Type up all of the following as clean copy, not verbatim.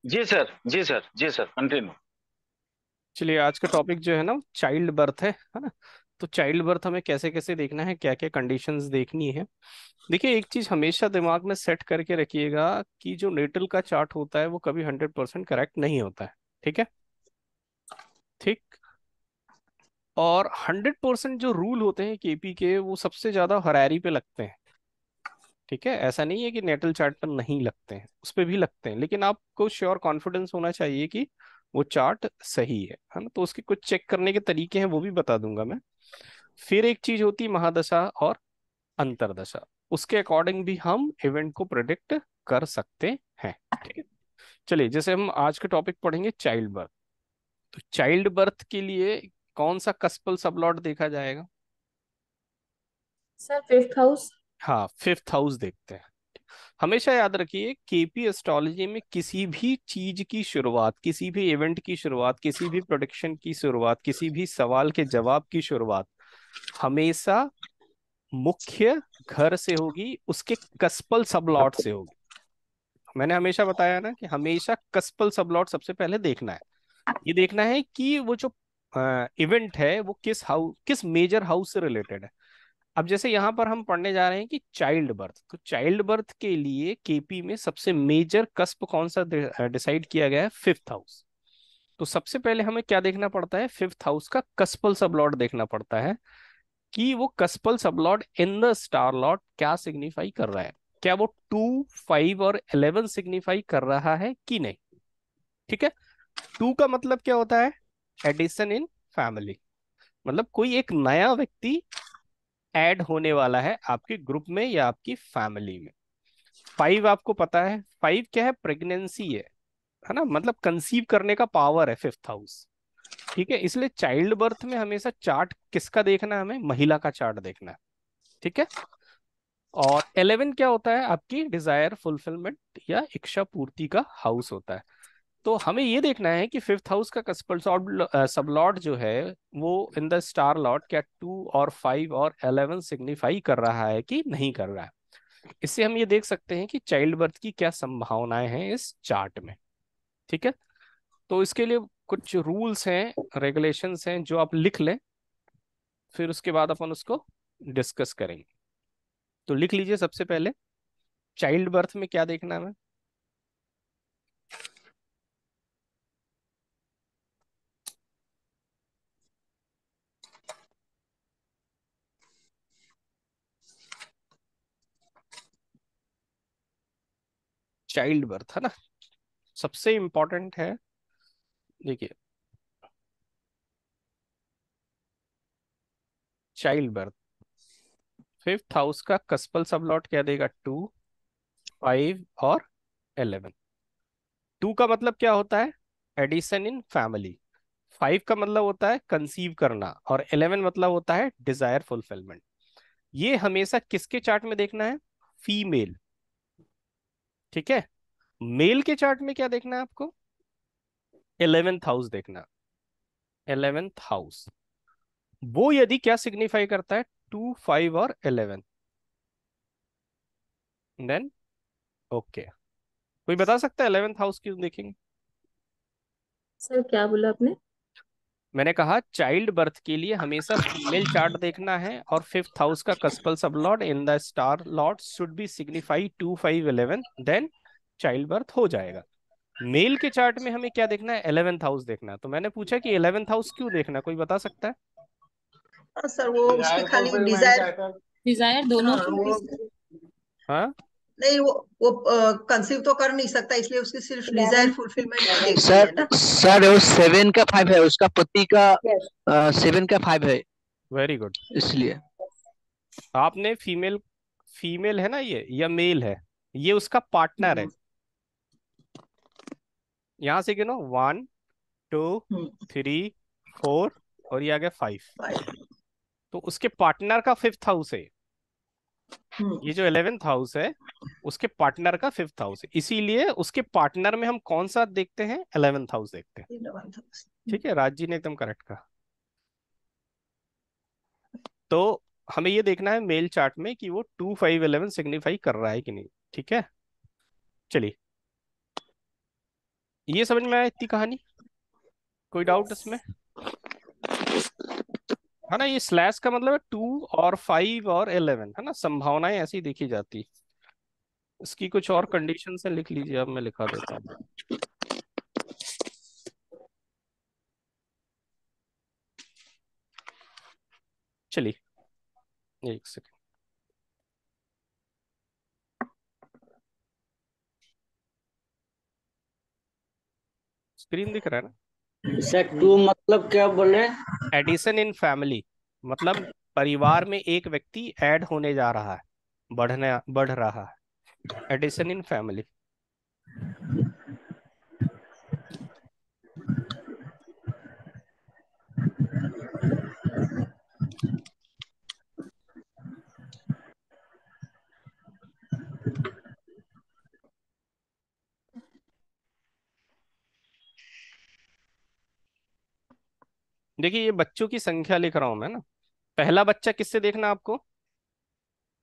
जी sir, जी sir, जी sir, continue. चलिए, आज का टॉपिक जो है ना चाइल्ड बर्थ है ना। तो चाइल्ड बर्थ हमें कैसे कैसे देखना है, क्या क्या कंडीशंस देखनी है। देखिए, एक चीज हमेशा दिमाग में सेट करके रखिएगा कि जो नेटल का चार्ट होता है वो कभी 100% करेक्ट नहीं होता है। ठीक है। ठीक। और 100% जो रूल होते हैं केपी के वो सबसे ज्यादा हरारी पे लगते हैं। ठीक है, ऐसा नहीं है कि नेटल चार्ट पर नहीं लगते हैं, उस पे भी लगते हैं, लेकिन आपको श्योर कॉन्फिडेंस होना चाहिए कि वो चार्ट सही है ना। तो उसके कुछ चेक करने के तरीके हैं, वो भी बता दूंगा मैं। फिर एक चीज होती है महादशा और अंतरदशा। उसके अकॉर्डिंग भी हम इवेंट को प्रिडिक्ट कर सकते हैं। ठीक है। चलिए, जैसे हम आज के टॉपिक पढ़ेंगे चाइल्ड बर्थ। तो चाइल्ड बर्थ के लिए कौन सा कस्पल सबलॉट देखा जाएगा? Sir fifth house. हाँ, फिफ्थ हाउस देखते हैं। हमेशा याद रखिए, केपी एस्ट्रोलॉजी में किसी भी चीज की शुरुआत, किसी भी इवेंट की शुरुआत, किसी भी प्रोडिक्शन की शुरुआत, किसी भी सवाल के जवाब की शुरुआत हमेशा मुख्य घर से होगी, उसके कस्पल सबलॉट से होगी। मैंने हमेशा बताया ना कि हमेशा कस्पल सबलॉट सबसे पहले देखना है। ये देखना है कि वो जो इवेंट है वो किस हाउस, किस मेजर हाउस से रिलेटेड है। अब जैसे यहाँ पर हम पढ़ने जा रहे हैं कि चाइल्ड बर्थ, तो चाइल्ड बर्थ के लिए केपी में सबसे मेजर कस्प कौन सा डिसाइड किया गया है? Fifth house. तो सबसे पहले हमें क्या देखना पड़ता है? फिफ्थ हाउस का कस्पल सबलॉट देखना पड़ता है कि वो cuspal sublord in the star lord क्या सिग्निफाई कर रहा है। क्या वो 2, 5 और 11 सिग्निफाई कर रहा है कि नहीं? ठीक है। 2 का मतलब क्या होता है? Addition in family. मतलब कोई एक नया व्यक्ति ऐड होने वाला है आपके ग्रुप में या आपकी फैमिली में। 5 आपको पता है, 5 क्या है? प्रेगनेंसी है ना, मतलब कंसीव करने का पावर है फिफ्थ हाउस। ठीक है, इसलिए चाइल्ड बर्थ में हमेशा चार्ट किसका देखना है? हमें महिला का चार्ट देखना है। ठीक है। और 11 क्या होता है? आपकी डिजायर फुलफिलमेंट या इच्छा पूर्ति का हाउस होता है। तो हमें ये देखना है कि फिफ्थ हाउस का कस्पल सबलॉट जो है वो इन द स्टार लॉट क्या 2 और 5 और 11 सिग्निफाई कर रहा है कि नहीं कर रहा है। इससे हम ये देख सकते हैं कि चाइल्ड बर्थ की क्या संभावनाएं हैं इस चार्ट में। ठीक है। तो इसके लिए कुछ रूल्स हैं, रेगुलेशंस हैं जो आप लिख लें, फिर उसके बाद अपन उसको डिस्कस करेंगे। तो लिख लीजिए सबसे पहले, चाइल्ड बर्थ में क्या देखना है हमें? चाइल्ड बर्थ है ना, सबसे इंपॉर्टेंट है। देखिए, चाइल्ड बर्थ फिफ्थ हाउस का कस्पल सबलॉट क्या देगा? 2, 5 और 11। 2 का मतलब क्या होता है? Addition in family. 5 का मतलब होता है कंसीव करना, और 11 मतलब होता है डिजायर फुलफिलमेंट। ये हमेशा किसके चार्ट में देखना है? फीमेल। ठीक है। मेल के चार्ट में क्या देखना है आपको? 11th हाउस देखना। 11th हाउस वो यदि क्या सिग्निफाई करता है? 2, 5 और 11। Then okay. कोई बता सकता है 11th हाउस क्यों देखेंगे? सर क्या बोला आपने? मैंने कहा चाइल्ड बर्थ के लिए हमेशा फीमेल चार्ट देखना है, और फिफ्थ हाउस का cuspal sub lord in the star lord should be signify 2, 5, 11। देन चाइल्ड बर्थ हो जाएगा। मेल के चार्ट में हमें क्या देखना है? 11th हाउस देखना है। तो मैंने पूछा कि 11th हाउस क्यों देखना है, कोई बता सकता है? हाँ सर, वो उसकी खाली डिजायर। डिजायर दोनों हाँ की वो किसी हाँ। नहीं, वो कंसीव तो कर नहीं सकता, इसलिए उसकी सिर्फ डिजायर फुलफिलमेंट ही देखनी सर है ना। सर वो 7 का 5 है, उसका पति का यस। 7 का 5 है, वेरी गुड। इसलिए। आपने फीमेल, फीमेल है ना ये या मेल है? ये उसका पार्टनर है। हम्म, यहां से गिनो, 1, 2, 3, 4, और ये आ गया 5। फाइव। तो उसके पार्टनर का फिफ्थ हाउस है। हम्म, ये जो 11th हाउस है उसके पार्टनर का फिफ्थ हाउस है, इसीलिए उसके पार्टनर में हम कौन सा देखते हैं? 11th हाउस देखते हैं। 11th। ठीक है, राज जी ने एकदम करेक्ट कहा। तो हमें ये देखना है मेल चार्ट में कि वो 2, 5, 11 सिग्निफाई कर रहा है कि नहीं। ठीक है। चलिए, ये समझ में आया इतनी कहानी? कोई डाउट इसमें? है ना, ये स्लैश का मतलब है 2 और 5 और 11, है ना, संभावनाएं ऐसी देखी जाती। इसकी कुछ और कंडीशन से लिख लीजिए, अब मैं लिखा देता हूँ। चलिए एक सेकंड, स्क्रीन दिख रहा है ना? सर 2 मतलब क्या बोले? एडिशन इन फैमिली, मतलब परिवार में एक व्यक्ति ऐड होने जा रहा है, बढ़ रहा है। Addition in family. देखिए ये बच्चों की संख्या लिख रहा हूं मैं ना। पहला बच्चा किससे देखना आपको?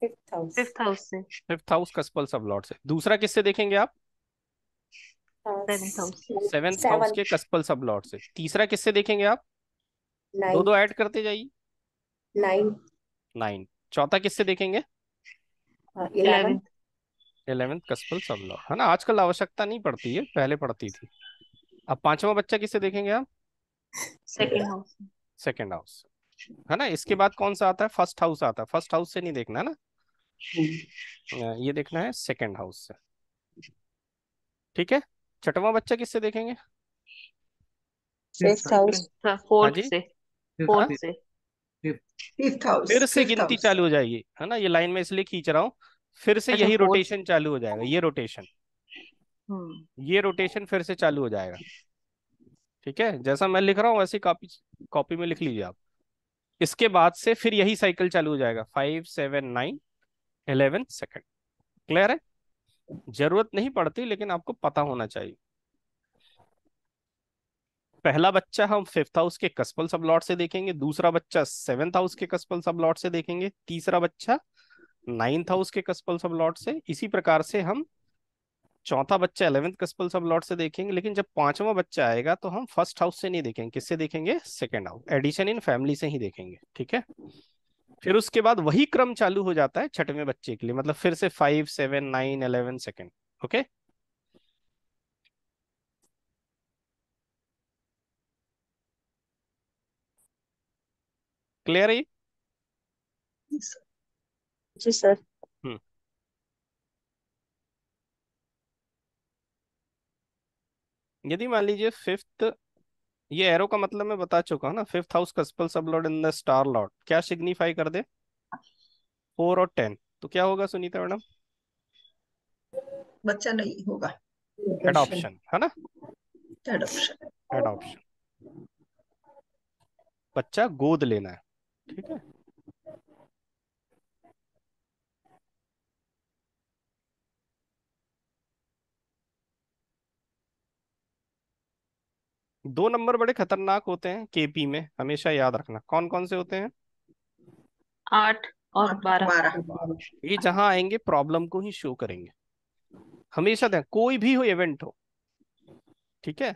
फिफ्थ हाउस से। फिफ्थ हाउस कस्पल सब लॉर्ड से। दूसरा किससे देखेंगे आप? सेवेंथ हाउस से। सेवेंथ हाउस के कस्पल सब लॉर्ड से। तीसरा किससे देखेंगे आप? दो दो ऐड करते जाइए। 9। चौथा किससे देखेंगे? 11th। 11th कस्पल सब लॉर्ड, है ना। आजकल आवश्यकता नहीं पड़ती है, पहले पड़ती थी। अब पांचवा बच्चा किससे देखेंगे आप? Second house. सेकेंड हाउस, है ना। इसके बाद कौन सा आता है? फर्स्ट हाउस आता है। फर्स्ट हाउस से नहीं देखना है ना, ये देखना है सेकेंड हाउस से। ठीक है। छठवां बच्चा किससे देखेंगे? Fifth house. हाँ फोर्थ जी। से। हाँ, फोर्थ से। Fifth house. फिर से फिफ्थ गिनती हाउस। चालू हो जाएगी, है ना। ये लाइन में इसलिए खींच रहा हूं, फिर से अच्छा यही फोर्थ। रोटेशन चालू हो जाएगा। ये रोटेशन, हम्म। ये रोटेशन फिर से चालू हो जाएगा। ठीक है, जैसा मैं लिख रहा हूँ वैसे कॉपी कॉपी में लिख लीजिए आप। इसके बाद से फिर यही साइकिल चालू हो जाएगा, 5 7 9 11 सेकंड। क्लियर है? जरूरत नहीं पड़ती, लेकिन आपको पता होना चाहिए। पहला बच्चा हम फिफ्थ हाउस के कस्पल सब लॉर्ड से देखेंगे, दूसरा बच्चा सेवेंथ हाउस के कस्पल सब लॉर्ड से देखेंगे, तीसरा बच्चा नाइन्थ हाउस के कस्पल सब लॉर्ड से। इसी प्रकार से हम चौथा बच्चा 11th कस्पल सब लॉर्ड से देखेंगे। लेकिन जब पांचवा बच्चा आएगा तो हम फर्स्ट हाउस से नहीं देखेंगे, किससे देखेंगे? Second house, addition in family से ही देखेंगे। ठीक है। फिर उसके बाद वही क्रम चालू हो जाता है छठवें बच्चे के लिए, मतलब फिर से 5 7 9 11 सेकेंड। ओके। क्लियर है ये? जी सर। हम्म। यदि मान लीजिए फिफ्थ, ये एरो का मतलब मैं बता चुका हूं ना। Fifth house कस्पल sub lord in the star lord क्या सिग्निफाई कर दे? 4 और 10, तो क्या होगा सुनीता मैडम? बच्चा नहीं होगा। एडॉप्शन, है ना। एडॉप्शन। एडॉप्शन, बच्चा गोद लेना है। ठीक है। दो नंबर बड़े खतरनाक होते हैं केपी में, हमेशा याद रखना। कौन कौन से होते हैं? 8 और 12। 12। 12। ये जहां आएंगे प्रॉब्लम को ही शो करेंगे। हमेशा ध्यान, कोई भी हो इवेंट हो, ठीक है,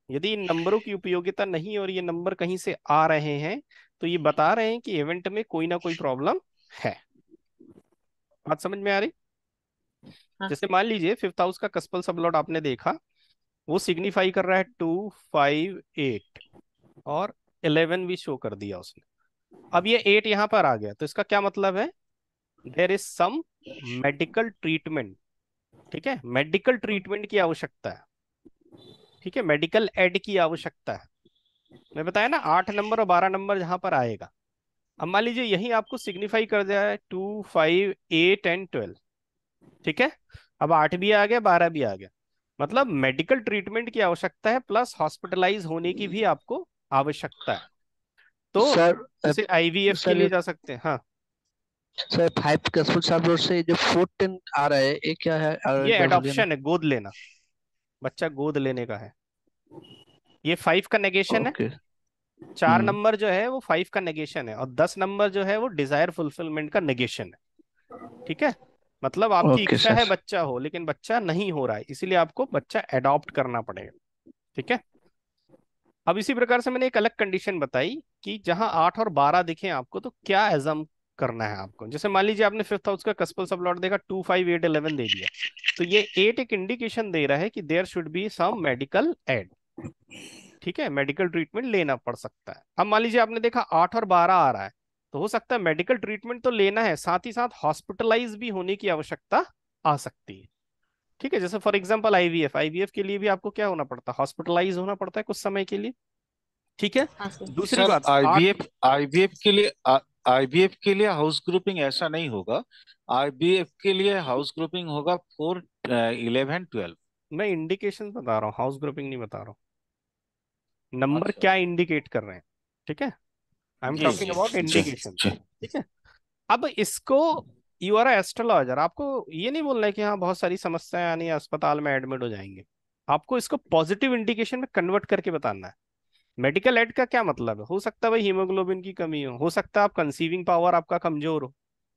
यदि इन नंबरों की उपयोगिता नहीं और ये नंबर कहीं से आ रहे हैं, तो ये बता रहे हैं कि इवेंट में कोई ना कोई प्रॉब्लम है। बात समझ में आ रही? हाँ। जैसे मान लीजिए फिफ्थ हाउस का कस्पल सबलॉट आपने देखा, वो सिग्निफाई कर रहा है 2 5 8 और 11 भी शो कर दिया उसने। अब ये 8 यहां पर आ गया, तो इसका क्या मतलब है? There is some medical treatment. ठीक है, मेडिकल ट्रीटमेंट की आवश्यकता है। ठीक है, मेडिकल एड की आवश्यकता है। मैं बताया ना 8 नंबर और 12 नंबर जहां पर आएगा। अब मान लीजिए यही आपको सिग्निफाई कर दिया है 2 5 8 एंड 12। ठीक है, अब 8 भी आ गया, 12 भी आ गया, मतलब मेडिकल ट्रीटमेंट की आवश्यकता है, प्लस हॉस्पिटलाइज होने की भी आपको आवश्यकता है। तो सर जैसे आईवीएफ के सर लिए जा सकते हैं। हाँ, सर 5 कस्बल साहब रोड से जो 410 आ रहा है, ये क्या है? और ये एक बार बोलिए ना। एडॉप्शन है, गोद लेना। बच्चा गोद लेने का है। ये 5 का नेगेशन है। ओके। 4 नंबर जो है वो 5 का नेगेशन है, और 10 नंबर जो है वो डिजायर फुलफिलमेंट का नेगेशन है। ठीक है, मतलब आपकी ओके इच्छा सर। है बच्चा हो, लेकिन बच्चा नहीं हो रहा है, इसीलिए आपको बच्चा एडॉप्ट करना पड़ेगा। ठीक है। अब इसी प्रकार से मैंने एक अलग कंडीशन बताई कि जहां 8 और 12 दिखे आपको तो क्या एजम करना है आपको। जैसे मान लीजिए आपने फिफ्थ हाउस का कस्पल सब लॉट देखा, 2 5 8 11 दे दिया, तो ये 8 एक इंडिकेशन दे रहा है कि there should be some medical aid. ठीक है, मेडिकल ट्रीटमेंट लेना पड़ सकता है। अब मान लीजिए आपने देखा 8 और 12 आ रहा है, तो हो सकता है मेडिकल ट्रीटमेंट तो लेना है, साथ ही साथ हॉस्पिटलाइज भी होने की आवश्यकता आ सकती है। ठीक है, जैसे फॉर एग्जांपल आईवीएफ, आईवीएफ के लिए भी आपको क्या होना पड़ता है, हॉस्पिटलाइज होना पड़ता है कुछ समय के लिए। ठीक है। हाँ सर। दूसरी सर बात, आठ। आईवीएफ के लिए हाउस ग्रुपिंग ऐसा नहीं होगा। आईवीएफ के लिए हाउस ग्रुपिंग होगा 4 11 12। मैं इंडिकेशन बता रहा हूँ, हाउस ग्रुपिंग नहीं बता रहा हूँ। नंबर अच्छा। क्या इंडिकेट कर रहे हैं। ठीक है, आई एम जी टॉकिंग जी अबाउट जी इंडिकेशन। जी। ठीक है। अब इसको, यू आर एस्ट्रोलॉजर, आपको ये नहीं बोलना है कि हाँ बहुत सारी समस्याएं आनी है अस्पताल में एडमिट हो जाएंगे। आपको इसको पॉजिटिव इंडिकेशन में कन्वर्ट करके बताना है। मेडिकल एड का क्या मतलब है, हो सकता है भाई हीमोग्लोबिन की कमी हो सकता है आप कंसीविंग पावर आपका कमजोर हो,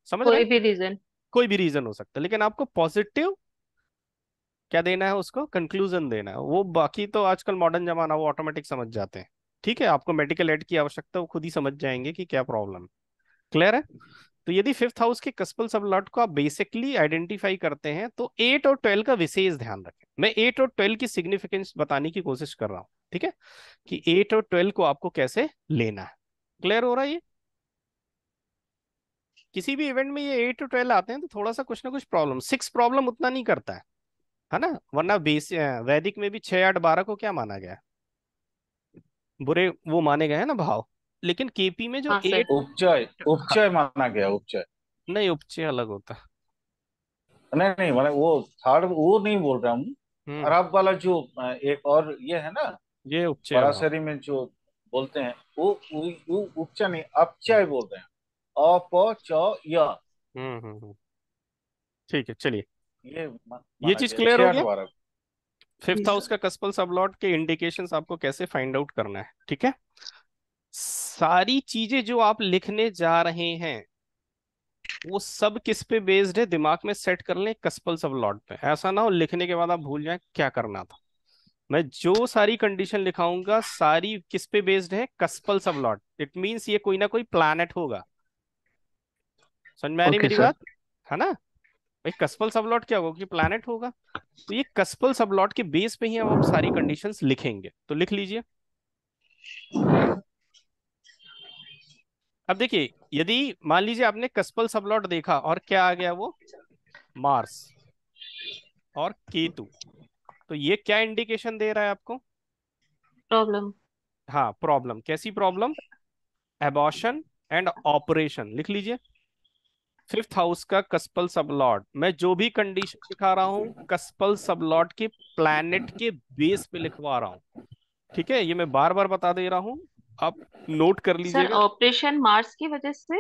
समझ रहे कोई हैं। भी रीजन। कोई भी रीजन हो सकता है, लेकिन आपको पॉजिटिव क्या देना है, उसको कंक्लूजन देना है। वो बाकी तो आजकल मॉडर्न जमाना, वो ऑटोमेटिक समझ जाते हैं। ठीक है, आपको मेडिकल एड की आवश्यकता, वो खुद ही समझ जाएंगे कि क्या प्रॉब्लम है। क्लियर है। तो यदि फिफ्थ हाउस के कस्पल सबलॉट को आप बेसिकली आइडेंटिफाई करते हैं तो 8 और 12 का विशेष ध्यान रखें। मैं 8 और 12 की सिग्निफिकेंस बताने की कोशिश कर रहा हूं। ठीक है, कि 8 और 12 को आपको कैसे लेना है। क्लियर हो रहा है ये। किसी भी इवेंट में ये 8 और 12 आते हैं तो थोड़ा सा कुछ ना कुछ प्रॉब्लम, 6 प्रॉब्लम उतना नहीं करता है ना। वरना बेस वैदिक में भी 6 8 12 को क्या माना गया है, बुरे वो माने गए हैं ना भाव। लेकिन केपी में जो हाँ सर। 8, उपचय उपचय माना गया, उपचय। नहीं उपचय अलग होता है। नहीं नहीं, मतलब वो थर्ड वो नहीं बोल रहा हूँ। हम्म, अरब वाला जो एक और ये है ना, ये उपचय भाव। पराशरी में जो बोलते हैं वो उपचय नहीं, अपचय बोल रहे हैं। अप च य। ठीक है, चलिए, ये ये माना चीज गया क्लियर छह हो आठ गया। बारह। जी फिफ्थ हाउस सर। का कस्पल सबलॉट के इंडिकेशंस आपको कैसे फाइंड आउट करना है। ठीक है, सारी चीजें जो आप लिखने जा रहे हैं वो सब किस पे बेस्ड है, दिमाग में सेट कर लें कस्पल सबलॉट पे। ऐसा ना हो लिखने के बाद आप भूल जाएं क्या करना था। मैं जो सारी कंडीशन लिखाऊंगा सारी किस पे बेस्ड है, कस्पल सबलॉट। इट मींस ये कोई ना कोई प्लैनेट होगा। समझ में आ रही ओके मेरी सर। बात, है ना। भाई कस्पल सबलॉट क्या होगा कि प्लैनेट होगा। तो ये कस्पल सबलॉट के बेस पे ही अब आप सारी कंडीशंस लिखेंगे, तो लिख लीजिए। अब देखिए, यदि मान लीजिए आपने कस्पल सबलॉट देखा और क्या आ गया वो, मार्स और केतु, तो ये क्या इंडिकेशन दे रहा है आपको। प्रॉब्लम। हाँ, प्रॉब्लम। कैसी प्रॉब्लम, एबॉर्शन एंड ऑपरेशन, लिख लीजिए। फिफ्थ हाउस का कस्पल सबलॉट, मैं जो भी कंडीशन दिखा रहा हूं कस्पल सबलॉट के प्लैनेट के बेस पे लिखवा रहा हूं। ठीक है, ये मैं बार बार बता दे रहा हूं, आप नोट कर सर लीजिएगा। ऑपरेशन मार्स की वजह से।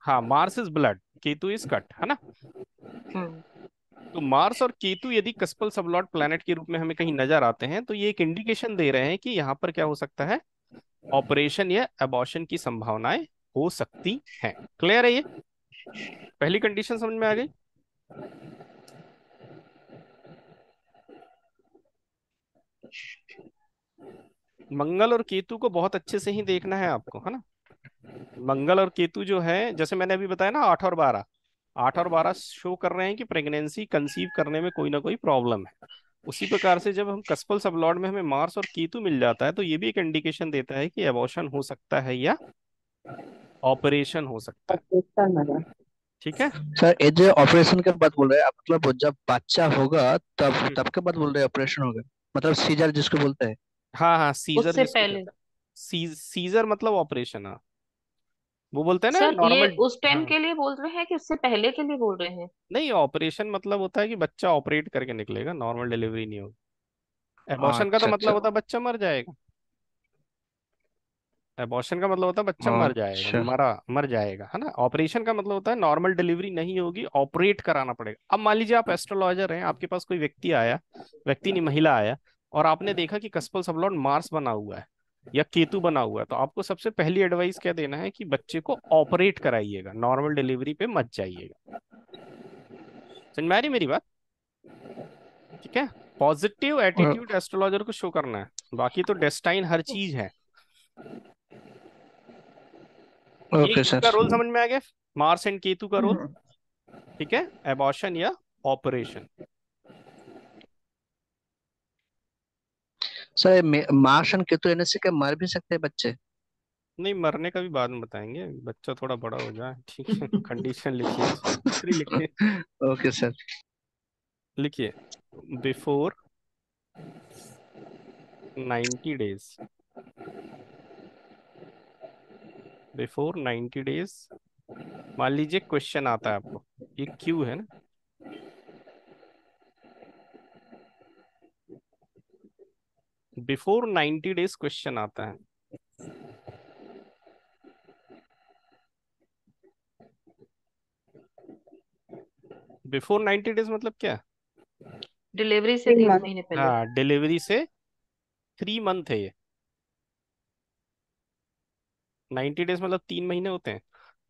हाँ, Mars is blood, Ketu is cut, है ना। हम्म। तो मार्स और केतु यदि कस्पल सबलॉट प्लैनेट के रूप में हमें कहीं नजर आते हैं तो ये एक इंडिकेशन दे रहे हैं कि यहाँ पर क्या हो सकता है, ऑपरेशन या अबॉर्शन की संभावनाएं हो सकती हैं। क्लियर है ये, पहली कंडीशन समझ में आ गई। मंगल और केतु को बहुत अच्छे से ही देखना है आपको, है ना। मंगल और केतु जो है, जैसे मैंने अभी बताया ना, 8 और 12, 8 और 12 शो कर रहे हैं कि प्रेगनेंसी कंसीव करने में कोई ना कोई प्रॉब्लम है। उसी प्रकार से जब हम कस्पल सबलॉर्ड में हमें मार्स और केतु मिल जाता है तो ये भी एक इंडिकेशन देता है कि अबॉर्शन हो सकता है या ऑपरेशन हो सकता है। ठीक है। सर ये जो ऑपरेशन के बाद बोल रहे हैं आप, मतलब जब बच्चा होगा तब हम्म, तब के बाद बोल रहे हैं ऑपरेशन होगा, मतलब सीजर जिसको बोलते हैं। हाँ हाँ, सीजर उससे जिसको पहले। कहते हैं, सीजर मतलब ऑपरेशन। हाँ, वो बोलते हैं ना सर ये नॉर्मल। उस टाइम हाँ, के लिए बोल रहे हैं कि उससे पहले के लिए बोल रहे हैं। नहीं, ऑपरेशन मतलब होता है कि बच्चा ऑपरेट करके निकलेगा, नॉर्मल डिलीवरी नहीं होगी। एबॉर्शन का तो अच्छा मतलब अच्छा। होता है बच्चा मर जाएगा। एबॉर्शन का मतलब होता है बच्चा मर जाएगा, अच्छा। मर जाएगा, है ना। ऑपरेशन का मतलब होता है नॉर्मल डिलीवरी नहीं होगी, ऑपरेट कराना पड़ेगा। अब मान लीजिए आप एस्ट्रोलॉजर हैं, आपके पास कोई व्यक्ति आया, व्यक्ति नहीं महिला आया, और आपने देखा कि कस्पल सबलॉर्ड मार्स बना हुआ है या केतु बना हुआ है, तो आपको सबसे पहली एडवाइस क्या देना है कि बच्चे को ऑपरेट कराइएगा, नॉर्मल डिलीवरी पे मत जाइएगा। समझ में आ रही मेरी बात। ठीक है। पॉजिटिव एटीट्यूड एस्ट्रोलॉजर को शो करना है, बाकी तो डेस्टाइन हर चीज है। ये ओके इसका सर। रोल समझ में आ गया, मार्स एंड केतु का रोल। हम्म। ठीक है, एबॉर्शन या operation. Sir Mars and Ketu रहने से क्या मर भी सकते हैं बच्चे? नहीं, मरने का भी बाद में बताएंगे, बच्चा थोड़ा बड़ा हो जाए। ठीक है, कंडीशन लिखिए, दूसरी लिखिए। Okay sir. लिखिए, बिफोर 90 डेज, बिफोर 90 डेज। मान लीजिए क्वेश्चन आता है आपको, ये क्यू है ना, बिफोर 90 डेज क्वेश्चन आता है। बिफोर 90 डेज मतलब क्या? डिलीवरी से 3 महीने पहले। हाँ, डिलीवरी से 3 मंथ है ये। 90 डेज मतलब 3 महीने होते हैं।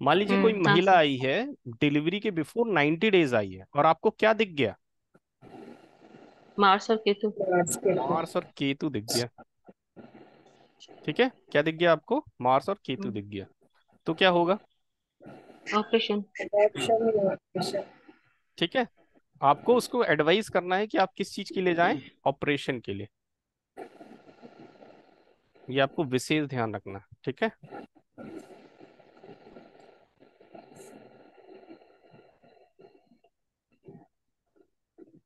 मान लीजिए कोई हाँ महिला सर। आई है, डिलीवरी के बिफोर 90 डेज आई है, और आपको क्या दिख गया? मार्स और केतु। मार्स और केतु दिख गया। ठीक है, क्या दिख गया आपको? मार्स और केतु दिख गया। तो क्या होगा? ऑपरेशन। ठीक है, आपको उसको एडवाइस करना है कि आप किस चीज के लिए जाएं, ऑपरेशन के लिए। ये आपको विशेष ध्यान रखना है। ठीक है,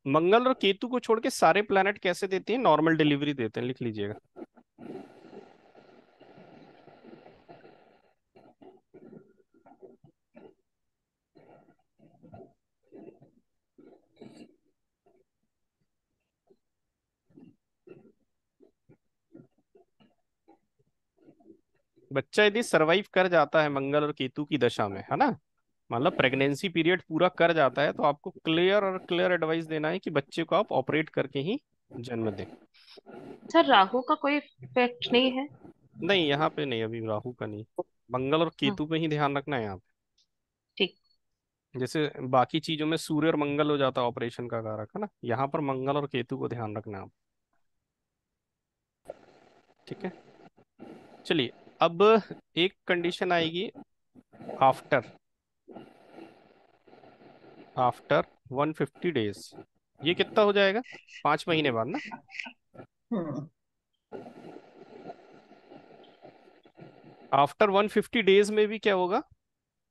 मंगल और केतु को छोड़ के सारे प्लैनेट कैसे देते हैं? नॉर्मल डिलीवरी देते हैं, लिख लीजिएगा। बच्चा यदि सरवाइव कर जाता है मंगल और केतु की दशा में, है ना, मतलब प्रेगनेंसी पीरियड पूरा कर जाता है, तो आपको क्लियर एडवाइस देना है कि बच्चे को आप ऑपरेट करके ही जन्म दें। सर राहु का कोई इफेक्ट नहीं है? नहीं, यहाँ पे नहीं, अभी राहु का नहीं, मंगल और हाँ केतु पे ही ध्यान रखना है यहाँ ठीक। पे। जैसे बाकी चीजों में सूर्य और मंगल हो जाता है ऑपरेशन का कारक, है ना, यहाँ पर मंगल और केतु को ध्यान रखना है आप। ठीक है, चलिए, अब एक कंडीशन आएगी, आफ्टर आफ्टर 150 डेज। ये कितना हो जाएगा? 5 महीने बाद ना। हम्म। आफ्टर 150 डेज में भी क्या होगा?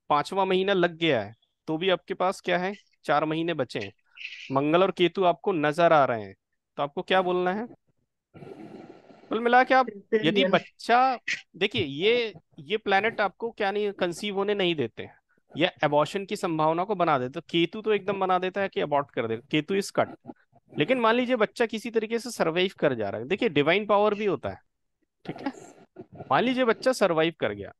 5वां महीना लग गया है, तो भी आपके पास क्या है? 4 महीने बचे हैं। मंगल और केतु आपको नजर आ रहे हैं, तो आपको क्या बोलना है? कुल मिला के आप, यदि बच्चा, देखिए ये प्लेनेट आपको क्या नहीं, कंसीव होने नहीं देते हैं, या अबॉर्शन की संभावना को बना देते। तो केतु तो एकदम बना देता है कि अबॉर्ट कर दे, केतु इज कट। लेकिन मान लीजिए बच्चा किसी तरीके से सरवाइव कर जा रहा है, देखिए डिवाइन पावर भी होता है। ठीक है, मान लीजिए बच्चा सरवाइव कर गया,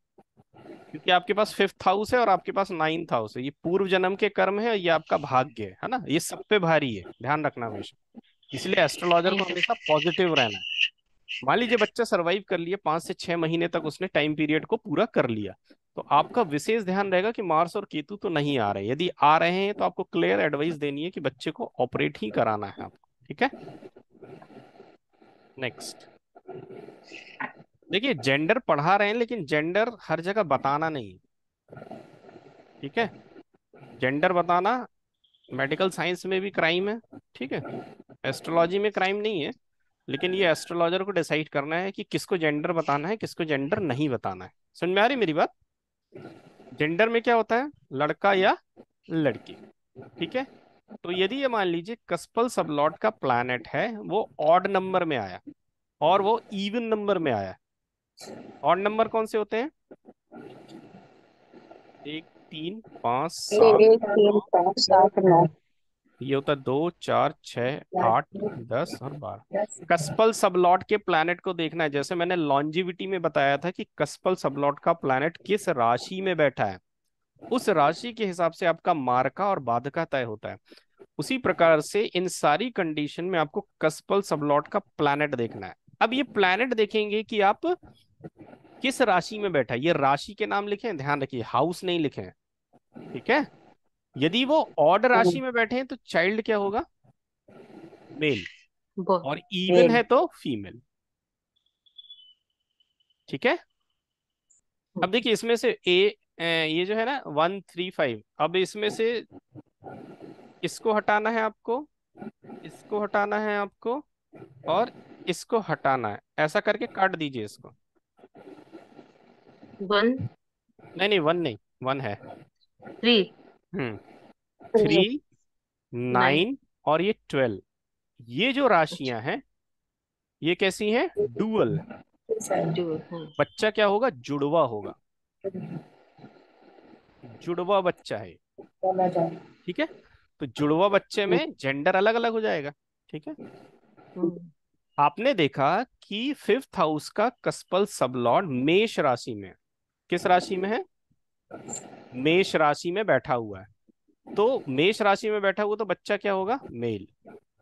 क्योंकि आपके पास 5th हाउस है और आपके पास 9th हाउस है, ये पूर्व जन्म के कर्म है, ये आपका भाग्य है ना, ये सब पे भारी है, ध्यान रखना हमेशा। इसलिए एस्ट्रोलॉजर को हमेशा पॉजिटिव रहना है। मान लीजिए बच्चा सरवाइव कर लिया, 5 से 6 महीने तक उसने टाइम पीरियड को पूरा कर लिया, तो आपका विशेष ध्यान रहेगा कि मार्स और केतु तो नहीं आ रहे। यदि आ रहे हैं तो आपको क्लियर एडवाइस देनी है कि बच्चे को ऑपरेट ही कराना है आपको। ठीक है, नेक्स्ट। देखिए, जेंडर पढ़ा रहे हैं, लेकिन जेंडर हर जगह बताना नहीं। ठीक है, जेंडर बताना मेडिकल साइंस में भी क्राइम है। ठीक है, एस्ट्रोलॉजी में क्राइम नहीं है, लेकिन ये एस्ट्रोलॉजर को डिसाइड करना है कि किसको जेंडर बताना है, किसको जेंडर नहीं बताना है। समझ में आ रही मेरी बात? जेंडर में क्या होता है? लड़का या लड़की। ठीक है, तो यदि ये मान लीजिए कस्पल सबलॉट का प्लैनेट है, वो ऑड नंबर में आया और वो इवन नंबर में आया। ऑड नंबर कौन से होते हैं? 1, 3, 5, 7, 1 3 5 7 9। ये होता है 2, 4, 6, 8, 10 और 12। कस्पल सबलॉट के प्लैनेट को देखना है, जैसे मैंने लॉन्जिविटी में बताया था कि कस्पल सबलॉट का प्लैनेट किस राशि में बैठा है, उस राशि के हिसाब से आपका मार्का और बाधका तय होता है। उसी प्रकार से इन सारी कंडीशन में आपको कस्पल सबलॉट का प्लैनेट देखना है। अब ये प्लैनेट देखेंगे कि आप किस राशि में बैठा है, ये राशि के नाम लिखे हैं, ध्यान रखिए, हाउस नहीं लिखे हैं। ठीक है, यदि वो ऑड राशि में बैठे हैं तो चाइल्ड क्या होगा? मेल। और इवन है तो फीमेल। ठीक है। अब देखिए इसमें से ये जो है ना 135, अब इसमें से इसको हटाना है आपको, इसको हटाना है आपको, और इसको हटाना है। ऐसा करके काट दीजिए इसको। 1 नहीं नहीं, 1 नहीं, 1 है। 3 हम्म 3 9 9 और ये 12, ये जो राशियां हैं ये कैसी हैं? डुअल। 2। बच्चा क्या होगा? जुड़वा होगा, जुड़वा बच्चा है। ठीक है। तो जुड़वा बच्चे में जेंडर अलग अलग हो जाएगा। ठीक है। आपने देखा कि फिफ्थ हाउस का कस्पल सबलॉर्ड मेष राशि में, किस राशि में है? मेष राशि में बैठा हुआ है। तो मेष राशि में बैठा हुआ तो बच्चा क्या होगा? मेल।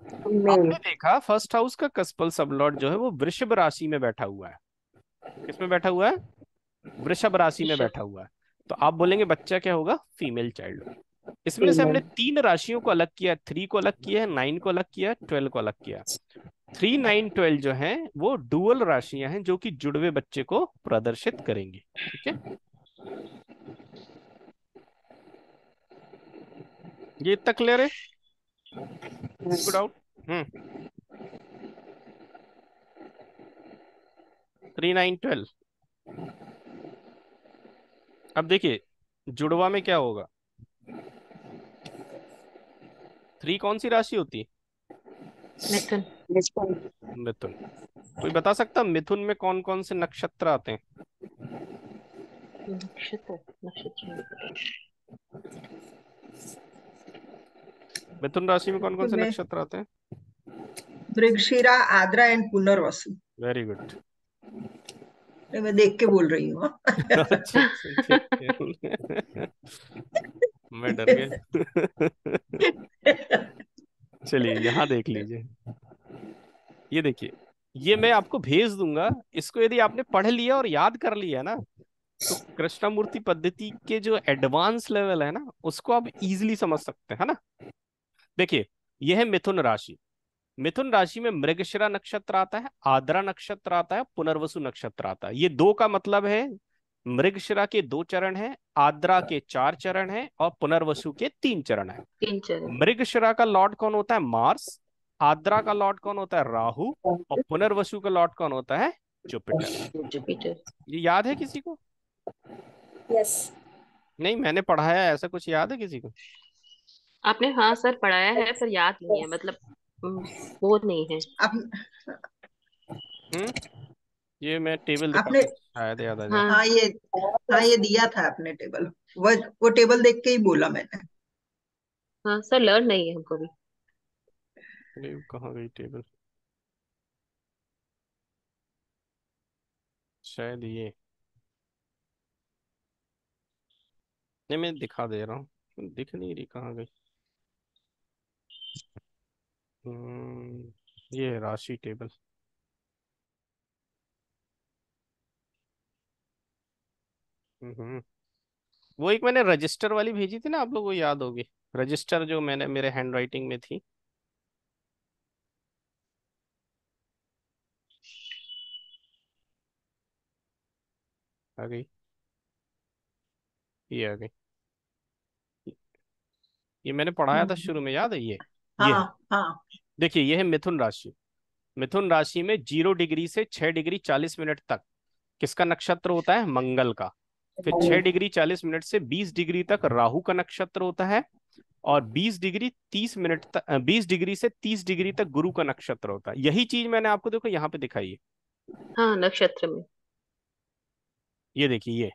आपने देखा फर्स्ट हाउस का कस्पल सबलॉर्ड जो है वो वृषभ राशि में बैठा हुआ है। किसमें बैठा हुआ है? वृषभ राशि में बैठा हुआ है। तो आप बोलेंगे बच्चा क्या होगा? Female child. इसमें से हमने 3 राशियों को अलग किया, 3 को अलग किया है, 9 को अलग किया है, 12 को अलग किया। 3 9 12 जो है वो डुअल राशियां हैं जो कि जुड़वे बच्चे को प्रदर्शित करेंगे। ठीक है। ये इतना क्लियर है? Good out. 3 9 12। अब देखिए जुड़वा में क्या होगा? 3 कौन सी राशि होती है? मिथुन। मिथुन। कोई बता सकता मिथुन में कौन कौन से नक्षत्र आते हैं? नक्षत्र नक्षत्र मिथुन राशि में कौन कौन से मैं नक्षत्र आते हैं? Mrigashira, Ardra and Punarvasu. Very good. मैं देख के बोल रही हूँ। अच्छा अच्छा, ठीक है। मैं डर गया। चलिए यहाँ देख लीजिए, ये देखिए, ये मैं आपको भेज दूंगा। इसको यदि आपने पढ़ लिया और याद कर लिया ना तो कृष्णमूर्ति पद्धति के जो एडवांस लेवल है ना उसको आप इजीली समझ सकते हैं, है ना। देखिए यह है मिथुन राशि। मिथुन राशि में मृगशिरा नक्षत्र आता है, आद्रा नक्षत्र आता है, पुनर्वसु नक्षत्र आता है। ये 2 का मतलब है मृगशिरा के 2 चरण हैं, आद्रा के 4 चरण हैं और पुनर्वसु के 3 चरण हैं। 3 चरण। मृगशिरा का लॉर्ड कौन होता है? मार्स। आद्रा का लॉर्ड कौन होता है? राहु। और पुनर्वसु का लॉर्ड कौन होता है? जुपिटर। जुपिटर। ये याद है किसी को? यस। नहीं, मैंने पढ़ाया है, ऐसा कुछ याद है किसी को? आपने हाँ सर पढ़ाया है पर याद नहीं है, मतलब वो नहीं है। हम्म ये मैं टेबल दिखा आपने दूं, शायद याद आ जाए। हाँ हाँ ये दिया था आपने टेबल। वो टेबल देख के ही बोला मैंने। हाँ सर, लर्न नहीं है हमको भी। अरे कहाँ गई टेबल? शायद ये, नहीं मैं दिखा दे रहा हूँ, दिख नहीं रही, कहाँ गई? ये है राशि टेबल। हम्म वो एक मैंने रजिस्टर वाली भेजी थी ना, आप लोगों को याद होगी, रजिस्टर जो मैंने मेरे हैंड राइटिंग में थी। आ गई, ये आ गई। ये मैंने पढ़ाया था शुरू में, याद है? ये है। हाँ हाँ। देखिए ये है मिथुन राशि। मिथुन राशि में 0 डिग्री से 6 डिग्री 40 मिनट तक किसका नक्षत्र होता है? मंगल का। फिर 6 डिग्री 40 मिनट से 20 डिग्री तक राहु का नक्षत्र होता है। और 20 डिग्री 30 मिनट तक, 20 डिग्री से 30 डिग्री तक गुरु का नक्षत्र होता है। यही चीज मैंने आपको देखो यहाँ पे दिखाई है। हाँ नक्षत्र में। ये देखिए,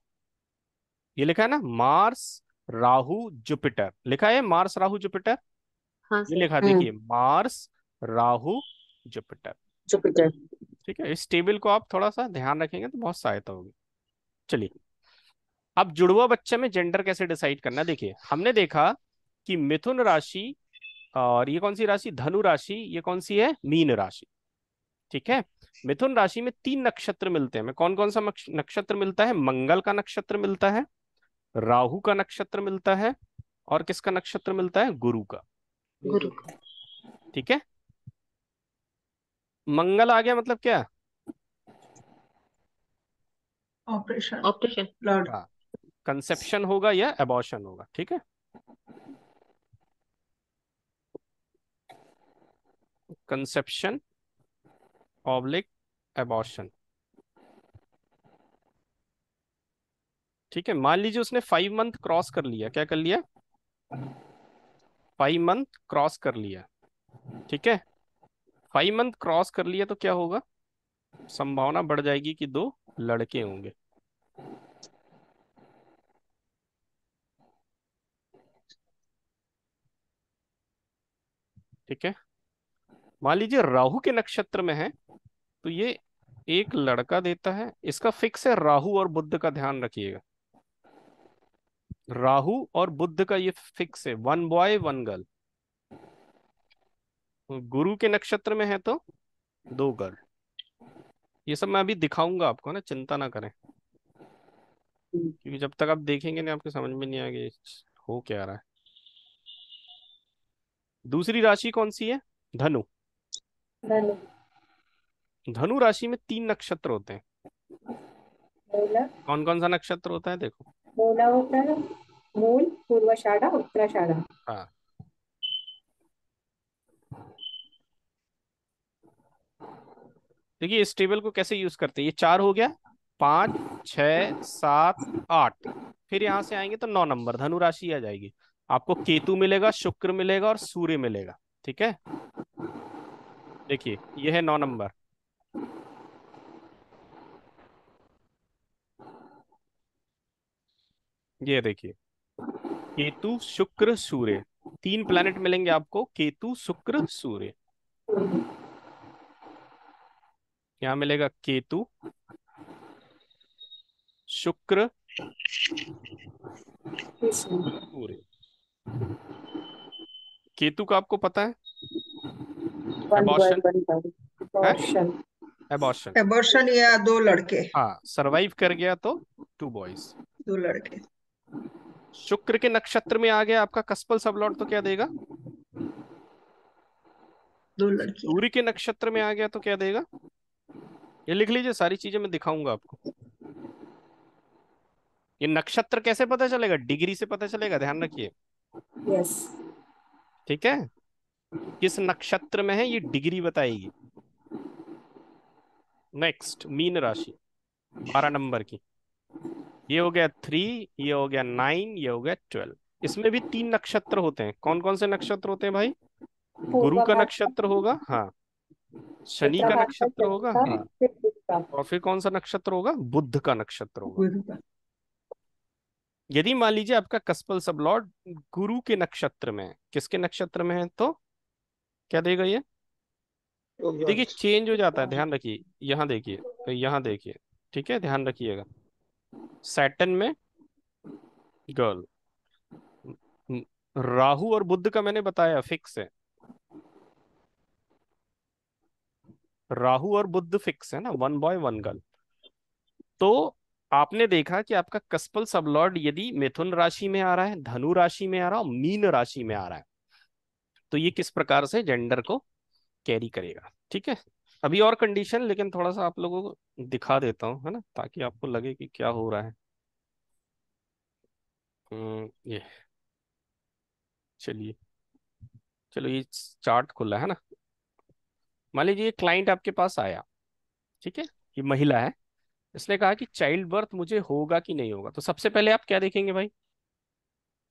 ये लिखा है ना, मार्स राहु जुपिटर, लिखा है मार्स राहु जुपिटर। हाँ ये सर। लिखा देखिए, मार्स राहु जुपिटर। जुपिटर। ठीक है, इस टेबल को आप थोड़ा सा ध्यान रखेंगे तो बहुत सहायता होगी। चलिए, अब जुड़वा बच्चे में जेंडर कैसे डिसाइड करना है। देखिए हमने देखा कि मिथुन राशि, और ये कौन सी राशि? धनु राशि। ये कौन सी है? मीन राशि। ठीक है। मिथुन राशि में 3 नक्षत्र मिलते हैं। में कौन कौन सा नक्षत्र मिलता है? मंगल का नक्षत्र मिलता है, राहु का नक्षत्र मिलता है, और किसका नक्षत्र मिलता है? गुरु का। गुरु। ठीक है। मंगल आ गया मतलब क्या? Operation operation. ब्लड। हाँ, कंसेप्शन होगा या एबॉर्शन होगा, ठीक है। कंसेप्शन ऑब्लिक एबॉर्शन, ठीक है। मान लीजिए उसने 5 मंथ क्रॉस कर लिया, क्या कर लिया? 5 मंथ क्रॉस कर लिया, ठीक है। 5 मंथ क्रॉस कर लिया तो क्या होगा? संभावना बढ़ जाएगी कि 2 लड़के होंगे, ठीक है। मान लीजिए राहु के नक्षत्र में है तो ये एक लड़का देता है, इसका फिक्स है, राहु और बुध का ध्यान रखिएगा। राहु और बुध का ये फिक्स है, 1 बॉय 1 गर्ल। गुरु के नक्षत्र में है तो 2 गर्ल। ये सब मैं अभी दिखाऊंगा आपको ना, चिंता ना करें, क्योंकि जब तक आप देखेंगे ना आपको समझ में नहीं आएगा ये हो क्या रहा है। दूसरी राशि कौन सी है? धनु। धनु। धनु राशि में 3 नक्षत्र होते हैं। मूला। कौन कौन सा नक्षत्र होता है देखो? मूला होता है, मूल, पूर्वाषाढ़ा, उत्तराषाढ़ा। हाँ, देखिए इस टेबल को कैसे यूज करते हैं। ये 4 हो गया, 5, 6, 7, 8, फिर यहां से आएंगे तो 9 नंबर धनु राशि आ जाएगी। आपको केतु मिलेगा, शुक्र मिलेगा और सूर्य मिलेगा, ठीक है। देखिए ये है 9 नंबर। ये देखिए केतु शुक्र सूर्य, 3 प्लैनेट मिलेंगे आपको, केतु शुक्र सूर्य। यहाँ मिलेगा केतु, शुक्र, सूर्य। केतु का आपको पता है? One boy abortion one girl. है, अबॉर्शन। एबॉर्शन। एबॉर्शन या 2 लड़के। हाँ, सरवाइव कर गया तो 2 बॉयज। 2 लड़के। शुक्र के नक्षत्र में आ गया आपका कस्पल सबलॉट तो क्या देगा? 2 लड़कियां। सूर्य के नक्षत्र में आ गया तो क्या देगा? ये लिख लीजिए, सारी चीजें मैं दिखाऊंगा आपको। ये नक्षत्र कैसे पता चलेगा? डिग्री से पता चलेगा, ध्यान रखिए, यस। ठीक है। किस नक्षत्र में है ये डिग्री बताएगी। नेक्स्ट मीन राशि, 12 नंबर की। ये हो गया 3, ये हो गया 9, ये हो गया 12। इसमें भी 3 नक्षत्र होते हैं। कौन कौन से नक्षत्र होते हैं भाई? गुरु पूर्वा का भाद्र, नक्षत्र होगा, हाँ। शनि उत्तरा का भाद्र, नक्षत्र शनि होगा, का, हाँ। फिर बुध का। और फिर कौन सा नक्षत्र होगा? बुध का नक्षत्र होगा। गुरु का। यदि मान लीजिए आपका कस्पल सबलॉर्ड गुरु के नक्षत्र में है, किसके नक्षत्र में है तो क्या देगा ये? देखिए चेंज हो जाता है, ध्यान रखिए। यहाँ देखिए, तो यहाँ देखिए, ठीक है, ध्यान रखिएगा। सैटर्न में गर्ल, राहु और बुध का मैंने बताया फिक्स है। राहु और बुध फिक्स है ना, 1 बॉय 1 गर्ल। तो आपने देखा कि आपका कस्पल सबलॉर्ड यदि मिथुन राशि में आ रहा है, धनु राशि में आ रहा है और मीन राशि में आ रहा है, तो ये किस प्रकार से जेंडर को कैरी करेगा, ठीक है। अभी और कंडीशन, लेकिन थोड़ा सा आप लोगों को दिखा देता हूँ, है ना, ताकि आपको लगे कि क्या हो रहा है। ये चलिए, चलो ये चार्ट खुला है ना। मान लीजिए क्लाइंट आपके पास आया, ठीक है, ये महिला है। इसने कहा कि चाइल्ड बर्थ मुझे होगा कि नहीं होगा, तो सबसे पहले आप क्या देखेंगे भाई?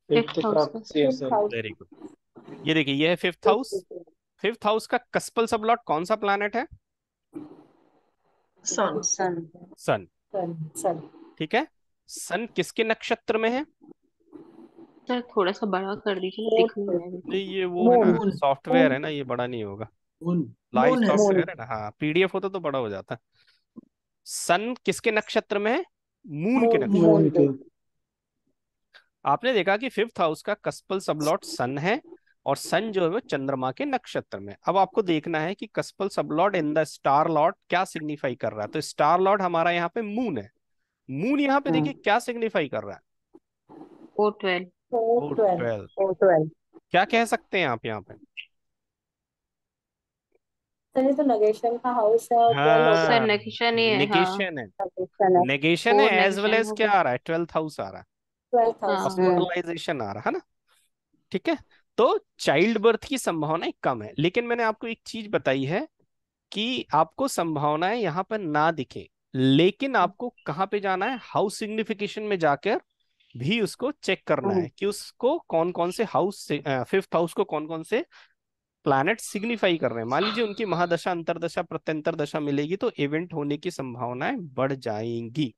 5th हाउस का। Fifth house. Very good. ये देखिए ये है 5th हाउस। 5th हाउस का कस्पल सबलॉट कौन सा प्लैनेट है? सन। सन। सन, सन। सन। ठीक है। सन किसके नक्षत्र में है? सर थोड़ा सा बड़ा कर दीजिए ना, दिख नहीं रहा है बिल्कुल। नहीं ये वो है ना, मून। मून। सॉफ्टवेयर है ना, ये बड़ा नहीं होगा। मून। लाइव मून है। मून। सॉफ्टवेयर है ना, हाँ, पीडीएफ होता तो बड़ा हो जाता। सन किसके नक्षत्र में है? मून के मून। नक्षत्र। मून पे। आपने देखा कि 5th हाउस का कस्पल सबलॉट सन है, और सन जो है वो चंद्रमा के नक्षत्र में। अब आपको देखना है कि cuspal sublord in the star lord क्या सिग्निफाई कर रहा है। तो स्टार लॉर्ड हमारा यहाँ पे मून है। मून यहाँ पे देखिए क्या सिग्निफाई कर रहा है? 4/12। ओ 4/12। 12। 4/12। क्या कह सकते हैं आप यहाँ पे? सर ये तो नगेशन का हाउस है और 12 हो सर हाँ, नेगेशन ही है, हाँ। नेगेशन है। गया, नेगेशन है four as well negation as हो क्या गया। आ रहा है, 12th हाउस आ रहा है, 12 हाउस। हाँ। हॉस्पिटलाइजेशन आ रहा है ना। ठीक है। तो चाइल्ड बर्थ की संभावना कम है, लेकिन मैंने आपको एक चीज बताई है कि आपको संभावनाएं यहाँ पर ना दिखे, लेकिन आपको कहाँ पे जाना है, हाउस सिग्निफिकेशन में जाकर भी उसको चेक करना है कि उसको कौन कौन से हाउस से, 5th हाउस को कौन कौन से प्लैनेट सिग्निफाई कर रहे हैं। मान लीजिए उनकी महादशा अंतरदशा प्रत्यंतर दशा मिलेगी तो इवेंट होने की संभावनाएं बढ़ जाएंगी।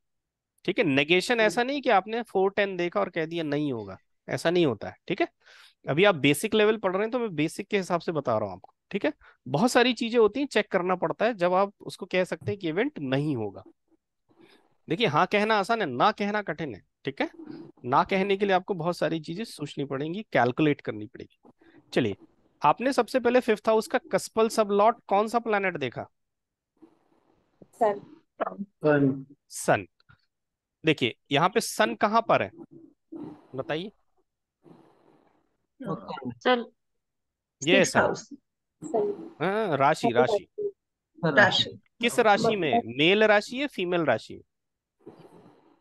ठीक है। नेगेशन ऐसा नहीं कि आपने 410 देखा और कह दिया नहीं होगा, ऐसा नहीं होता है। ठीक है। अभी आप बेसिक लेवल पढ़ रहे हैं तो मैं बेसिक के हिसाब से बता रहा हूँ आपको। ठीक है। बहुत सारी चीजें होती हैं, चेक करना पड़ता है जब आप उसको कह सकते हैं कि इवेंट नहीं होगा। देखिए, हाँ कहना आसान है, ना कहना कठिन है। ठीक है। ना कहने के लिए आपको बहुत सारी चीजें सोचनी पड़ेंगी, कैलकुलेट करनी पड़ेगी। चलिए, आपने सबसे पहले 5th हाउस का कस्पल सब लॉट कौन सा प्लैनेट देखा? सर सन। देखिए यहाँ पे सन कहाँ पर है, बताइए। सर ये है 6th सन। हाउस सर हाँ, राशि राशि। राशि किस राशि में, मेल राशि है फीमेल राशि है?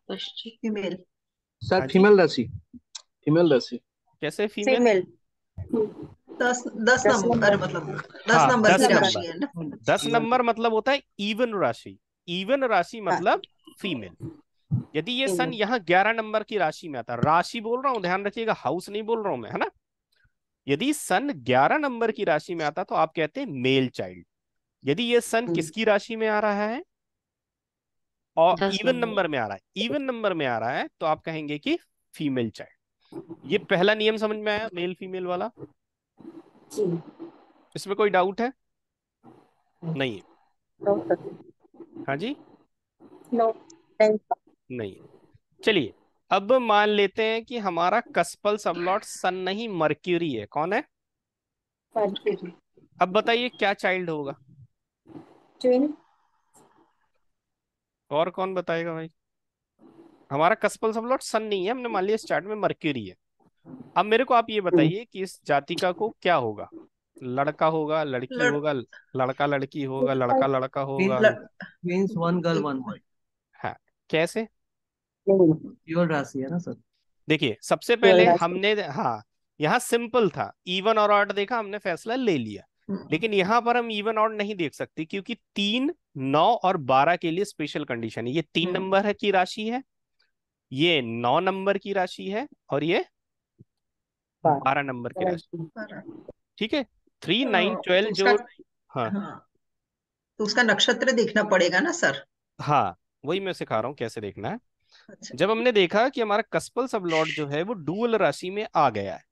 पश्चिम। फीमेल सर हाँ जी। फीमेल राशि, फीमेल राशि। कैसे फीमेल? फीमेल। 10 10 number number. मतलब 10 हाँ, नंबर की 10 राशि नंबर। है ना। 10 नंबर मतलब होता है इवन राशि। इवन राशि हाँ, मतलब फीमेल। यदि ये सन फीमेल। यहाँ 11 नंबर की राशि में आता, राशि बोल रहा हूं ध्यान रखिएगा, हाउस नहीं बोल रहा हूं मैं, है ना। यदि सन 11 नंबर की राशि में आता तो आप कहते हैं मेल चाइल्ड। यदि ये सन किसकी राशि में आ रहा है और 10 इवन नंबर। नंबर में आ रहा है, इवन नंबर में आ रहा है, तो आप कहेंगे कि फीमेल चाइल्ड। ये पहला नियम समझ में आया, मेल फीमेल वाला? जी। इसमें कोई डाउट है? नहीं है। No sir. हाँ जी। नो। नहीं नहीं है। चलिए, अब मान लेते हैं कि हमारा कस्पल सबलॉट सन नहीं मर्क्यूरी है। कौन है? मर्क्यूरी। अब बताइए क्या चाइल्ड होगा? ट्विन। और कौन बताएगा भाई? हमारा कस्पल सबलॉट सन नहीं है, हमने मान लिया स्टार्ट में मर्क्यूरी है। अब मेरे को आप ये बताइए कि इस जातिका को क्या होगा? लड़का होगा, लड़की लड़, होगा, लड़का लड़की होगा, लड़का लड़का होगा? लड़, means one girl one boy. हाँ। कैसे? नहीं। प्योर राशि है ना सर। देखिए, सबसे केवल पहले राशि। हमने, हाँ, यहाँ सिंपल था, इवन और ऑड देखा, हमने फैसला ले लिया। लेकिन यहाँ पर हम इवन ऑड नहीं देख सकते क्योंकि 3, 9 और 12 के लिए स्पेशल कंडीशन है। ये 3 नंबर है की राशि है, ये 9 नंबर की राशि है, और ये 12 नंबर की राशि। ठीक है। 3, 9, 12 तो उसका, जो, हाँ हाँ, तो उसका नक्षत्र देखना पड़ेगा ना सर। हाँ, वही मैं सिखा रहा हूँ कैसे देखना है। अच्छा। जब हमने देखा कि हमारा कस्पल सबलॉट जो है वो डुअल राशि में आ गया है,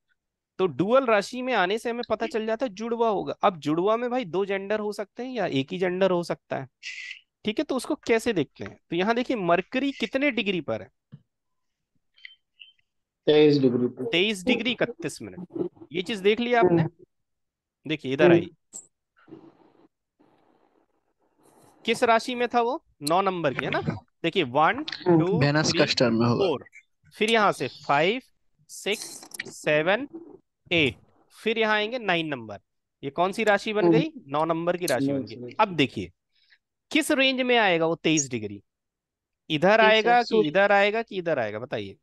तो डुअल राशि में आने से हमें पता चल जाता है जुड़वा होगा। अब जुड़वा में भाई दो जेंडर हो सकते हैं या एक ही जेंडर हो सकता है। ठीक है। तो उसको कैसे देखते हैं, तो यहाँ देखिए मरकरी कितने डिग्री पर है? 23 डिग्री पे। 23 डिग्री 31 मिनट। ये चीज देख लिया आपने? हम्म। देखिए इधर आई, किस राशि में था वो? 9 नंबर की है ना। देखिए 1, 2, वेनस का 3, स्टार में होगा। 4, फिर यहां से 5, 6, 7, 8, फिर यहाँ आएंगे 9 नंबर। ये कौन सी राशि बन गई? 9 नंबर की राशि बन गई। अब देखिए किस रेंज में आएगा वो 23 डिग्री, इधर जी सर, आएगा कि सूर्य। इधर आएगा कि इधर आएगा, बताइए।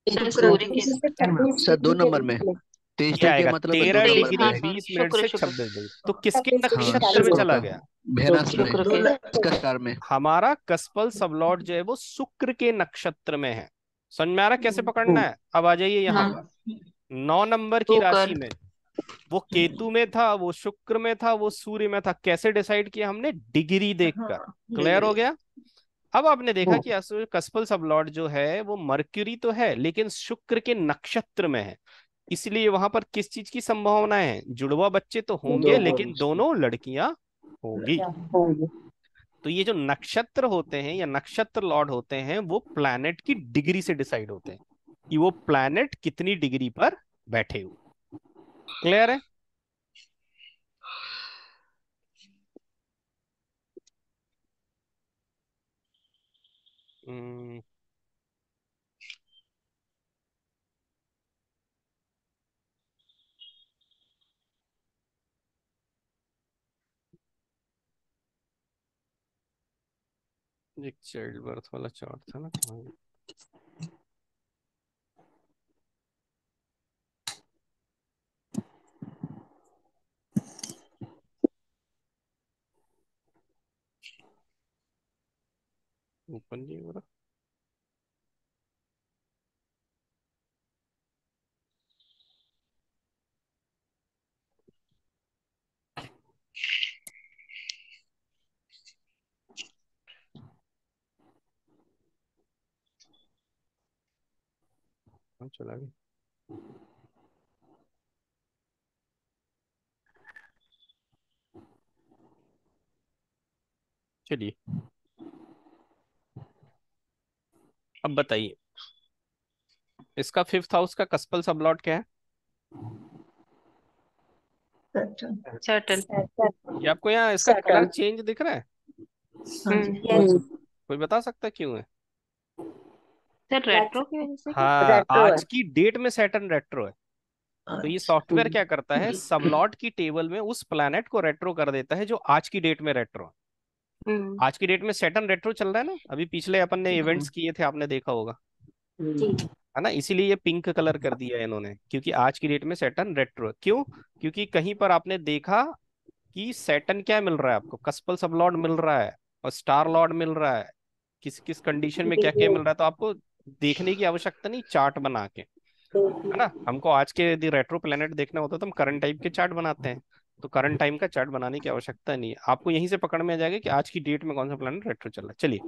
सर शुक्र। सूर्य के। 23 से 26 सर दो डिग्री के नंबर बीच में में। 23 ये डिग्री आएगा मतलब है दो 13 तेईस, नंबर डिग्री हाँ में। सर, 20 मिनट शुक्र से शुक्र। 26 डिग्री। तो किसके 26 डिग्री हाँ नक्षत्र में 40 शुक्र चला का, गया? वेनस में, शुक्र के। वेनस का स्टार में। हमारा कस्पल सबलॉट जो है वो शुक्र के नक्षत्र में है। समझ में आ रहा है कैसे पकड़ना है? अब आ जाइए यहाँ हाँ। पर। 9 नंबर की राशि शुक्र। में वो केतु में था, वो शुक्र में था, वो सूर्य में था। कैसे डिसाइड किया हमने? डिग्री देखकर। हाँ, क्लियर हो डिग्री। गया? अब आपने देखा कि कस्पल सबलॉट जो है वो मर्क्यूरी तो है लेकिन शुक्र के नक्षत्र में है, इसलिए वहां पर किस चीज की संभावना है? जुड़वा बच्चे तो होंगे लेकिन दोनों लड़कियां होंगी। होंगे। तो ये जो नक्षत्र होते हैं या नक्षत्र लॉर्ड होते हैं वो प्लैनेट की डिग्री से डिसाइड होते हैं कि वो प्लैनेट कितनी डिग्री पर बैठे हुए। क्लियर है? हम्म, एक चाइल्ड बर्थ वाला चार्ट था ना, कहाँ है? ओपन नहीं हो रहा। हाँ, चला गया। चलिए, अब बताइए इसका फिफ्थ हाउस का कस्पल सबलॉट क्या है? सर्टन। ये आपको यहाँ इसका कलर सैटर्न। चेंज दिख रहा है? हाँ जी। यस। कोई बता सकता है क्यों है? सर रेट्रो की वजह से क्या? हाँ, रेट्रो है। आज की डेट में सैटर्न रेट्रो है। तो ये अच्छा। सॉफ्टवेयर क्या करता है, सबलॉट की टेबल में उस प्लैनेट को रेट्रो कर देता है जो आज की डेट में रेट्रो है। हम्म। आज की डेट में सैटर्न रेट्रो चल रहा है ना, अभी पिछले अपन ने इवेंट्स हम्म। किए थे, आपने देखा होगा, जी। है ना? इसीलिए ये पिंक कलर कर दिया है इन्होंने, क्योंकि आज की डेट में सैटर्न रेट्रो है। क्यों? क्योंकि कहीं पर आपने देखा कि सैटर्न क्या मिल रहा है आपको, कस्पल सबलॉर्ड मिल रहा है और स्टार लॉर्ड मिल रहा है, किस किस कंडीशन में क्या क्या मिल रहा है, तो आपको देखने की आवश्यकता नहीं चार्ट बना के, है ना? हमको आज के यदि रेट्रो प्लेनेट देखना होता तो हम करंट टाइम के चार्ट बनाते हैं, तो करंट टाइम का चार्ट बनाने की आवश्यकता नहीं है। आपको यहीं से पकड़ में आ जाएगा कि आज की डेट में कौन सा प्लेनेट रेट्रो चल रहा है। चलिए,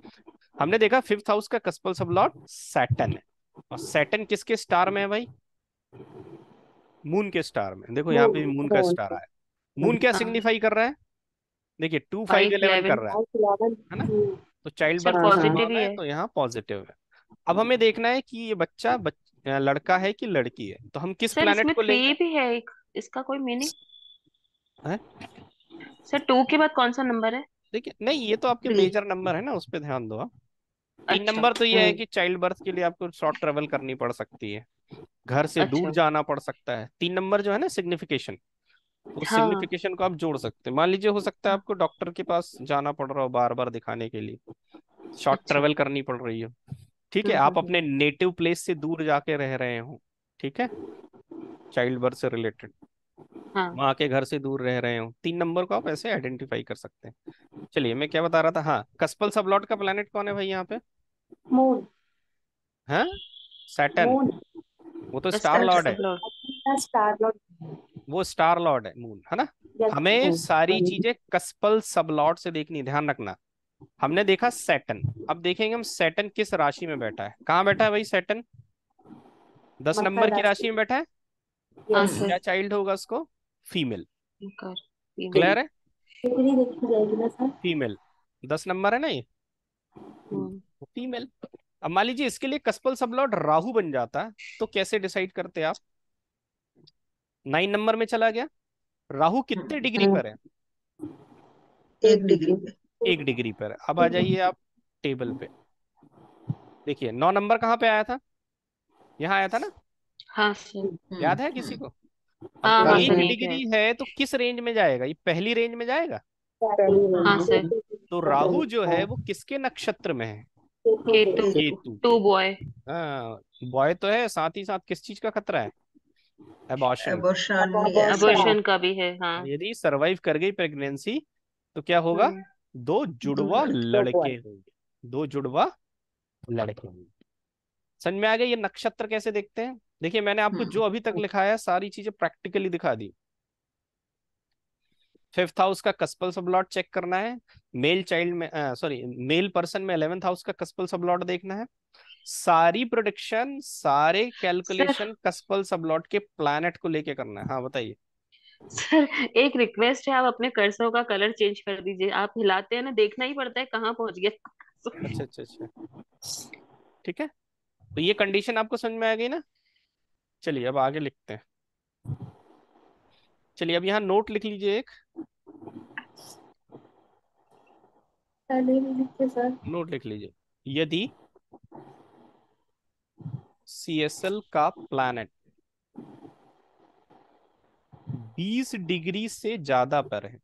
हमने देखा फिफ्थ हाउस का कस्पल सबलॉर्ड सैटर्न है, और सैटर्न किसके स्टार में है भाई? मून के स्टार में। देखो यहाँ पे भी मून का मून। स्टार आया। मून क्या हाँ, सिग्निफाई कर रहा है? देखिए 2 5 11 कर 5 11। रहा है ना? 11। तो चाइल्ड सर बर्थ हाँ। पॉजिटिव पॉसिबल ही है, है। तो यहाँ पॉजिटिव है। अब हमें देखना है कि ये बच्चा लड़का है कि लड़की है, तो हम किस सर प्लैनेट इसमें को 3 लेंगे? भी है एक, इसका कोई मीनिंग? हैं? सर 2 के बाद कौन सा नंबर है? देखिए, नहीं, ये तो आपके थ्री। मेजर नंबर है ना, उस पर ध्यान दो आप। 3 अच्छा। नंबर तो ये है कि चाइल्ड बर्थ के लिए आपको शॉर्ट ट्रेवल करनी पड़ सकती है, घर से दूर अच्छा। जाना पड़ सकता है। 3 नंबर जो है ना सिग्निफिकेशन, उस हाँ। सिग्निफिकेशन को आप जोड़ सकते हैं। मान लीजिए हो सकता है आपको डॉक्टर के पास जाना पड़ रहा हो बार बार दिखाने के लिए, शॉर्ट अच्छा। ट्रेवल करनी पड़ रही हो, ठीक है, आप हम्म। अपने नेटिव प्लेस से दूर जाके रह रहे हो, ठीक है, चाइल्ड बर्थ से रिलेटेड, हाँ। माँ के घर से दूर रह रहे हो, 3 नंबर को आप ऐसे आइडेंटिफाई कर सकते हैं। चलिए, मैं क्या बता रहा था, हाँ, कस्पल सबलॉट का प्लेनेट कौन है भाई यहाँ पे? मून। हाँ, सैटर्न। मून। वो तो स्टार कस्टल लॉर्ड है, सब लॉर्ड। Star Lord. वो स्टार लॉर्ड है मून, है ना? यस। हमें सारी चीजें कस्पल सबलॉट से देखनी, ध्यान रखना। हमने देखा सैटर्न, अब देखेंगे हम सैटर्न किस राशि में बैठा है। कहाँ बैठा है भाई सैटर्न? 10 नंबर मकर की राशि। राशि में बैठा है। हाँ यस। सर। क्या चाइल्ड होगा उसको? फीमेल। कर फीमेल। क्लियर है? कितनी देखी जाएगी ना सर? फीमेल। 10 नंबर है ना ये, हम्म। फीमेल। अब मान लीजिए इसके लिए कस्पल सबलॉट राहु बन जाता, तो कैसे डिसाइड करते आप? 9 नंबर में चला गया, राहु कितने डिग्री पर है? 1 डिग्री पे। 1 डिग्री पर है। अब आ जाइए आप टेबल पे, देखिए 9 नंबर कहाँ पे आया था? यहाँ आया था ना, हाँ सर। याद है किसी को? अब हाँ हाँ सर, एक यहीं पे है। डिग्री है तो किस रेंज में जाएगा? ये पहली रेंज में जाएगा। हाँ सर। तो राहु जो है वो किसके नक्षत्र में है? केतु। केतु टू के। बॉय। हाँ, बॉय तो है, साथ ही साथ किस चीज का खतरा है? एबॉर्शन का। एबॉर्शन या एसिड। अबॉर्शन का भी है, हाँ। यदि सरवाइव कर गई प्रेगनेंसी तो क्या होगा? हम्म। 2 जुड़वा दूल्हा। लड़के होंगे, 2 जुड़वा लड़के होंगे। समझ में आ गया ये नक्षत्र कैसे देखते हैं? देखिए, मैंने आपको जो अभी तक लिखाया है सारी चीजें प्रैक्टिकली दिखा दी। फिफ्थ हाउस का कस्पल सबलॉट चेक करना है, मेल चाइल्ड में, सॉरी, मेल पर्सन में 11th हाउस का कस्पल सबलॉट देखना है। सारी प्रोडिक्शन, सारे सर कैलकुलेशन कस्पल सबलॉट के प्लैनेट को लेके करना है। हाँ, बताइए। सर एक रिक्वेस्ट है, आप अपने कर्सरों का कलर चेंज कर दीजिए। आप हिलाते हैं ना, देखना ही पड़ता है कहाँ पहुंच गया। अच्छा अच्छा अच्छा, ठीक है, तो ये कंडीशन आपको समझ में आ गई ना? चलिए, अब आगे लिखते हैं। चलिए, अब यहाँ नोट लिख लीजिए एक, सर। नोट लिख लीजिए। यदि CSL का प्लैनेट 20 डिग्री से ज्यादा पर है,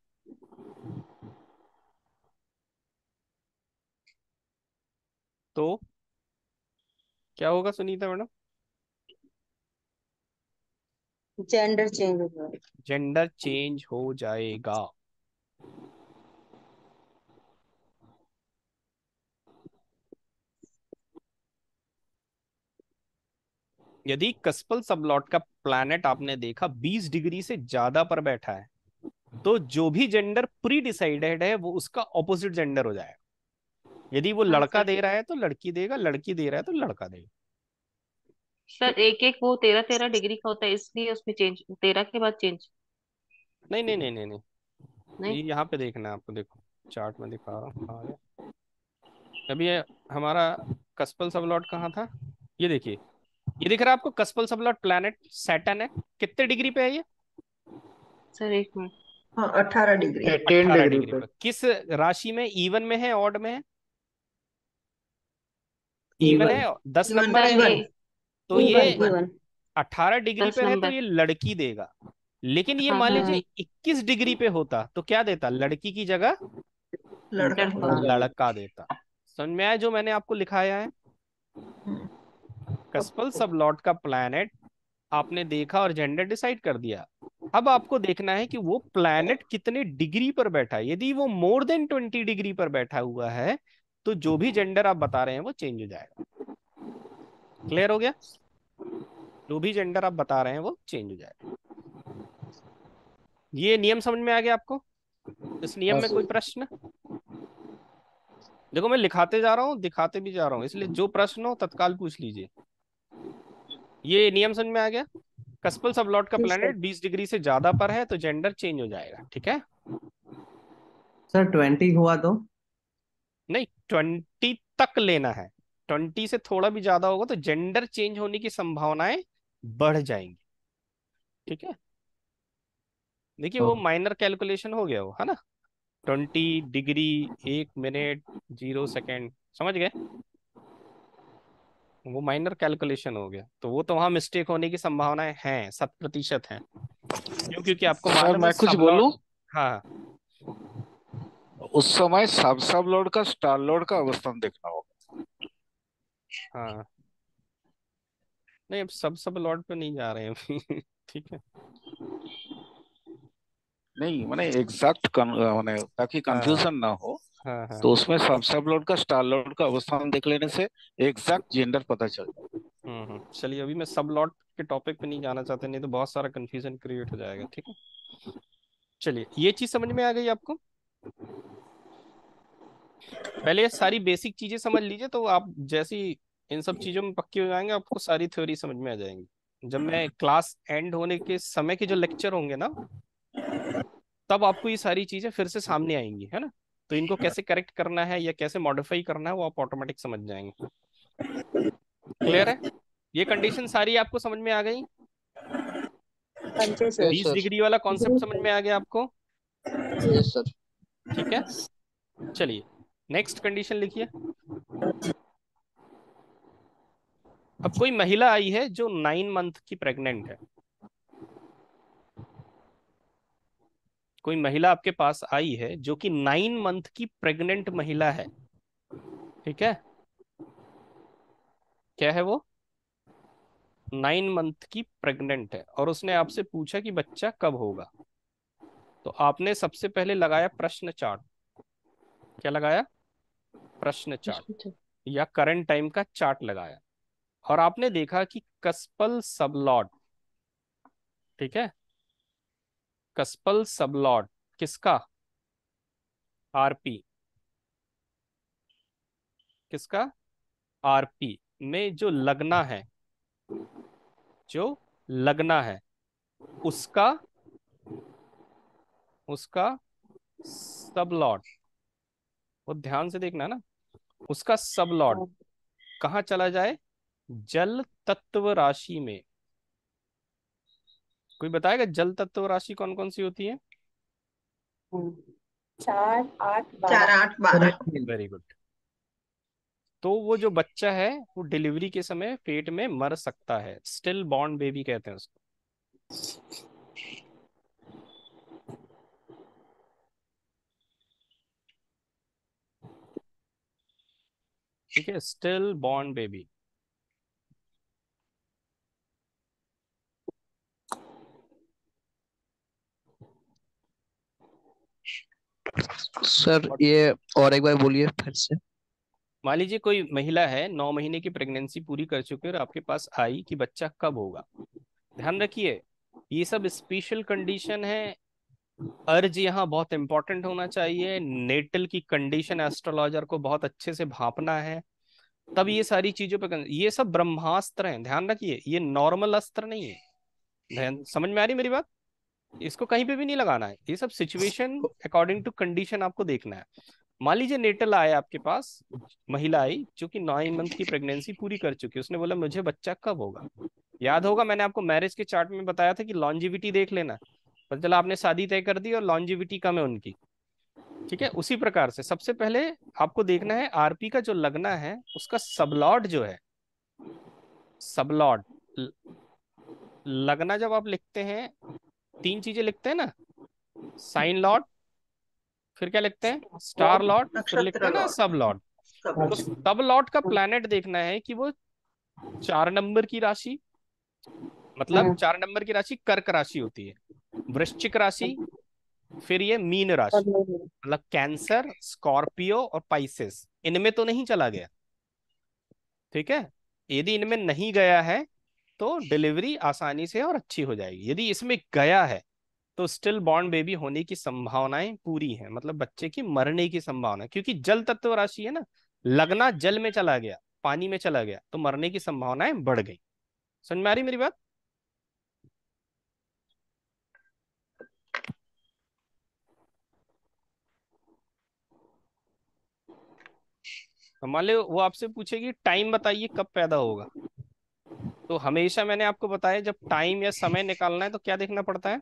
तो क्या होगा सुनीता मैडम? जेंडर चेंज हो गया। जेंडर चेंज हो जाएगा। यदि कस्पल सबलॉट का प्लैनेट आपने देखा 20 डिग्री से ज्यादा पर बैठा है, तो जो भी जेंडर प्री डिसाइडेड है वो उसका ऑपोजिट जेंडर हो जाएगा। यदि वो हाँ लड़का सर। दे रहा है तो लड़की देगा, लड़की दे रहा है तो लड़का देगा। सर एक एक वो 13-13 डिग्री का होता है, इसलिए उसमें चेंज 13 के बाद चेंज। नहीं नहीं नहीं नहीं नहीं, नहीं। ये यहाँ पे देखना है आपको, देखो चार्ट में दिखा रहा हूँ। हाँ अभी ये हमारा कस्पल सबलॉट कहाँ था, ये देखिए, ये दिख रहा है आपको कस्पल सबलॉट प्लैनेट सैटर्न है। कितने डिग्री पे है ये? सर एक मिनट। हाँ 18 डिग्री। 18 डिग्री पे। किस राशि में, इवन में है ऑड में है? Even even. है, 10 इवन नंबर सर है। ए। तो इवन ये इवन। इवन। 18 डिग्री 10 पे है तो नंबर। ये लड़की देगा। लेकिन ये हाँ मान हाँ लीजिए हाँ। 21 डिग्री पे होता तो क्या देता? लड़की की जगह लड़का लड़का। होगा। लड़का देता। समझ में आया जो मैंने आपको लिखाया है? हम्म। कस्पल सबलॉट का प्लैनेट आपने देखा और जेंडर डिसाइड कर दिया। अब आपको देखना है कि वो प्लैनेट कितने डिग्री पर बैठा है। यदि वो मोर देन 20 डिग्री पर बैठा हुआ है तो जो भी जेंडर आप बता रहे हैं वो चेंज हो जाएगा। क्लियर हो गया? जो भी जेंडर आप बता रहे हैं वो चेंज हो जाएगा। ये नियम समझ में आ गया आपको? इस नियम में कोई प्रश्न? देखो मैं लिखाते जा रहा हूँ, दिखाते भी जा रहा हूँ, इसलिए जो प्रश्न हो तत्काल पूछ लीजिए। ये नियम समझ में आ गया? कस्पल सबलॉट का जी सर। प्लैनेट 20 डिग्री से ज्यादा पर है तो जेंडर चेंज हो जाएगा। ठीक है? सर 20 हुआ तो? नहीं, 20 तक लेना है। 20 से थोड़ा भी ज्यादा होगा तो जेंडर चेंज होने की संभावनाएं बढ़ जाएंगी। ठीक है? देखिए वो माइनर कैलकुलेशन हो गया वो, है ना? 20 डिग्री, 1 मिनट 0 सेकेंड, समझ गए? वो माइनर कैलकुलेशन हो गया, तो वो तो वहां मिस्टेक होने की संभावनाएं हैं, 7% है। क्यों? क्योंकि आपको सर मालूम है मैं कुछ सब लॉट। बोलूं? हाँ उस समय सब सब लोड का स्टार लोड का अवस्थान देखना होगा। हाँ। नहीं अब सब लॉट पे नहीं जा रहे हैं अभी ठीक है। नहीं मैंने एग्जैक्ट मैंने ताकि हाँ कंफ्यूजन ना हो, हाँ हाँ। तो उसमें सब सब लोड का स्टार लोड का अवस्थान देख लेने से एग्जैक्ट जेंडर पता चल जाए। चलिए अभी मैं सब लॉट के टॉपिक पे नहीं जाना चाहता, नहीं तो बहुत सारा कंफ्यूजन क्रिएट हो जाएगा। ठीक है? चलिए ये चीज समझ में आ गई आपको? पहले ये सारी बेसिक चीजें समझ लीजिए, तो आप जैसी इन सब चीजों में पक्के हो जाएंगे आपको सारी थ्योरी समझ में आ जाएंगी। जब मैं क्लास एंड होने के समय के जो लेक्चर होंगे ना, तब आपको ये सारी चीजें फिर से सामने आएंगी, है ना? तो इनको कैसे करेक्ट करना है या कैसे मॉडिफाई करना है वो आप ऑटोमेटिक समझ जाएंगे। क्लियर है? ये कंडीशन सारी आपको समझ में आ गई? हाँ जी सर। Yes 20 sir. डिग्री वाला जी कॉन्सेप्ट समझ सर। में आ गया आपको? Yes sir. ठीक है, चलिए नेक्स्ट कंडीशन लिखिए। अब कोई महिला आई है जो 9 मंथ की प्रेग्नेंट है। कोई महिला आपके पास आई है जो कि 9 मंथ की प्रेग्नेंट महिला है। ठीक है? क्या है वो? 9 मंथ की प्रेग्नेंट है और उसने आपसे पूछा कि बच्चा कब होगा। तो आपने सबसे पहले लगाया प्रश्न चार्ट। क्या लगाया? प्रश्न चार्ट अच्छा। या करंट टाइम का चार्ट लगाया। और आपने देखा कि कस्पल सबलॉट, ठीक है, कस्पल सबलॉट किसका? आरपी। किसका? आरपी में जो लगना है, जो लगना है उसका, उसका सबलॉट, वो ध्यान से देखना ना, उसका सबलॉट हाँ। कहाँ चला जाए? जल तत्व राशि में। कोई बताएगा जल तत्व राशि कौन कौन सी होती है? हाँ। 4 8 4 12। 8 12। Very good. तो वो जो बच्चा है वो डिलीवरी के समय पेट में मर सकता है, स्टिल बॉर्न बेबी कहते हैं उसको। ठीक है, स्टिल बॉर्न बेबी। सर ये और एक बार बोलिए फिर से। मान लीजिए कोई महिला है, 9 महीने की प्रेगनेंसी पूरी कर चुकी है और आपके पास आई कि बच्चा कब होगा। ध्यान रखिए, ये सब स्पेशल कंडीशन है। अर्ज यहाँ बहुत इंपॉर्टेंट होना चाहिए। नेटल की कंडीशन एस्ट्रोलॉजर को बहुत अच्छे से भांपना है, तब ये सारी चीजों पे ये सब ब्रह्मास्त्र हैं। ध्यान रखिए, ये नॉर्मल अस्त्र नहीं है। ध्यान, समझ में आ रही मेरी बात? इसको कहीं पे भी नहीं लगाना है, ये सब सिचुएशन अकॉर्डिंग टू कंडीशन आपको देखना है। मान लीजिए नेटल आया आपके पास, महिला आई जो कि 9 मंथ की प्रेगनेंसी पूरी कर चुकी है, उसने बोला मुझे बच्चा कब होगा। याद होगा मैंने आपको मैरिज के चार्ट में बताया था कि लॉन्जिविटी देख लेना, पता चला आपने शादी तय कर दी और लॉन्जिविटी कम है उनकी। ठीक है, उसी प्रकार से सबसे पहले आपको देखना है आरपी का जो लगना है उसका सबलॉट जो है, सबलॉट लगना जब आप लिखते हैं 3 चीजें लिखते हैं ना, साइन लॉट, फिर क्या लिखते हैं, स्टार लॉट, फिर लिखते नक्षत्र हैं ना लॉट। सब लॉट। तो सब लॉट का प्लैनेट देखना है कि वो 4 नंबर की राशि, मतलब 4 नंबर की राशि कर्क राशि होती है, वृश्चिक राशि, फिर ये मीन राशि, मतलब कैंसर, स्कॉर्पियो और पाइसेस, इनमें तो नहीं चला गया। ठीक है, यदि इनमें नहीं गया है तो डिलीवरी आसानी से और अच्छी हो जाएगी। यदि इसमें गया है तो स्टिल बॉर्न बेबी होने की संभावनाएं पूरी हैं, मतलब बच्चे की मरने की संभावना, क्योंकि जल तत्व राशि है ना, लगना जल में चला गया, पानी में चला गया, तो मरने की संभावनाएं बढ़ गई। समझ में आ रही मेरी बात? तो मान लो वो आपसे पूछेगी टाइम बताइए कब पैदा होगा, तो हमेशा मैंने आपको बताया जब टाइम या समय निकालना है तो क्या देखना पड़ता है,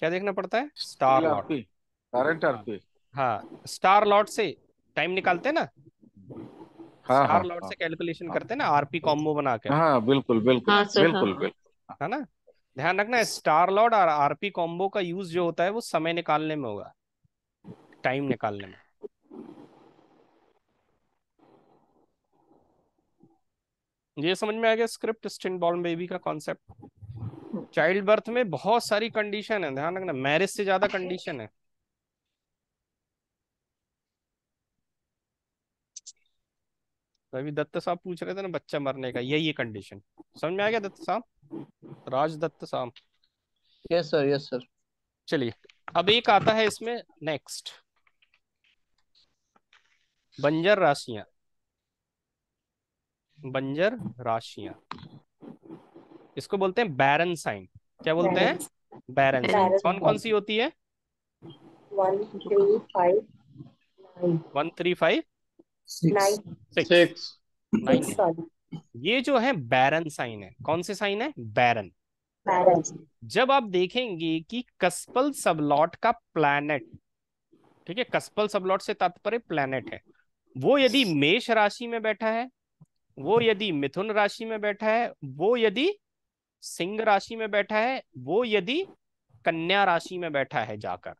क्या देखना पड़ता है, स्टार लॉट। आरपी, करंट हाँ, आरपी। हाँ, स्टार लॉट से टाइम निकालते हैं ना, हाँ हाँ स्टार लॉट हाँ से कैलकुलेशन हाँ करते हैं ना आरपी कॉम्बो बना के, हाँ, बिल्कुल बिल्कुल हाँ सर, हाँ बिल्कुल हाँ। बिल्कुल। है ना। ध्यान रखना, स्टार लॉट और आरपी कॉम्बो का यूज जो होता है वो समय निकालने में होगा, टाइम निकालने में। ये समझ में आ गया स्क्रिप्ट, स्टिल बॉर्न बेबी का कॉन्सेप्ट। चाइल्ड बर्थ में बहुत सारी कंडीशन है, ध्यान रखना, मैरिज से ज्यादा कंडीशन है। तो अभी दत्त साहब पूछ रहे थे ना बच्चा मरने का, यही कंडीशन। समझ में आ गया दत्त साहब, राज दत्त साहब? Yes sir, yes sir. चलिए, अब एक आता है इसमें नेक्स्ट, बंजर राशियां। बंजर राशियां, इसको बोलते हैं बैरन साइन। क्या बोलते हैं? बैरन साइन। पेरेंट्स कौन कौन सी होती है? 1, 3, 5, 9, 1 3 5 सिक्स। 6 9 6 नहीं, सॉरी, ये जो है बैरन साइन है। कौन से साइन है? बैरन। पेरेंट्स। जब आप देखेंगे कि कस्पल सबलॉट का प्लैनेट, ठीक है, कस्पल सबलॉट से तात्पर्य प्लैनेट है, वो यदि मेष राशि में बैठा है, वो यदि मिथुन राशि में बैठा है, वो यदि सिंह राशि में बैठा है, वो यदि कन्या राशि में बैठा है जाकर,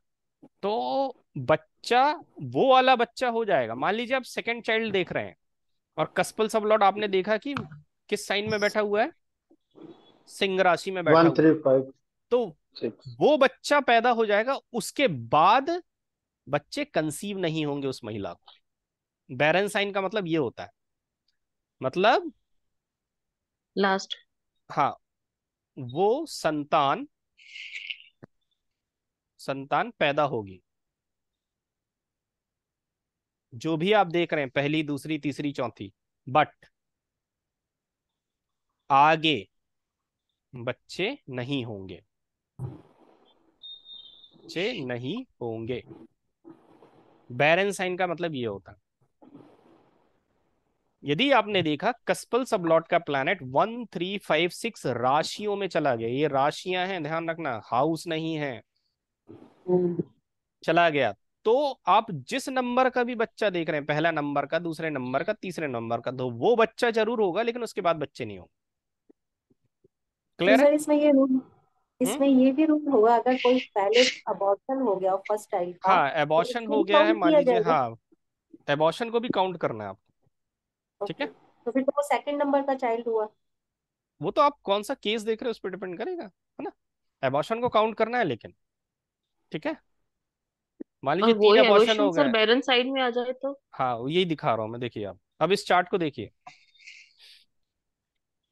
तो बच्चा वो वाला बच्चा हो जाएगा। मान लीजिए आप सेकंड चाइल्ड देख रहे हैं और कस्पल सबलॉट आपने देखा कि किस साइन में बैठा हुआ है, सिंह राशि में बैठा 1 हुआ है, 3 5 तो 6। वो बच्चा पैदा हो जाएगा। उसके बाद बच्चे कंसीव नहीं होंगे उस महिला को। बैरन साइन का मतलब ये होता है, मतलब लास्ट। हाँ, वो संतान संतान पैदा होगी। जो भी आप देख रहे हैं, पहली, दूसरी, तीसरी, चौथी, बट आगे बच्चे नहीं होंगे, बच्चे नहीं होंगे। बैरन साइन का मतलब ये होता है। यदि आपने देखा कस्पल सबलॉट का प्लैनेट 1 3 5 6 राशियों में चला गया, ये राशियां हैं, ध्यान रखना, हाउस नहीं है, चला गया, तो आप जिस नंबर का भी बच्चा देख रहे हैं, पहला नंबर का, दूसरे नंबर का, तीसरे नंबर का, तो वो बच्चा जरूर होगा, लेकिन उसके बाद बच्चे नहीं होंगे। तो क्लियर है? सर इसमें ये भी रूल होगा अगर कोई पहले अबॉर्शन हो गया फर्स्ट चाइल्ड का हाँ, तो एबॉर्शन उसको हो भी गया है काउंट मान किया लीजिए, जाएगा। हाँ, एबॉर्शन को भी काउंट करना है आपको। ठीक ओके, है, तो फिर तो वो सेकंड नंबर का चाइल्ड हुआ। वो तो आप कौन सा केस देख रहे हो उस पर डिपेंड करेगा, है ना। एबॉर्शन को काउंट करना है लेकिन, ठीक है। मान और लीजिए वो 3 एबॉर्शन एबॉर्शन हो सर गए। बैरन साइड में आ जाए तो? हाँ, यही दिखा रहा हूँ मैं, देखिए आप अब इस चार्ट को देखिए।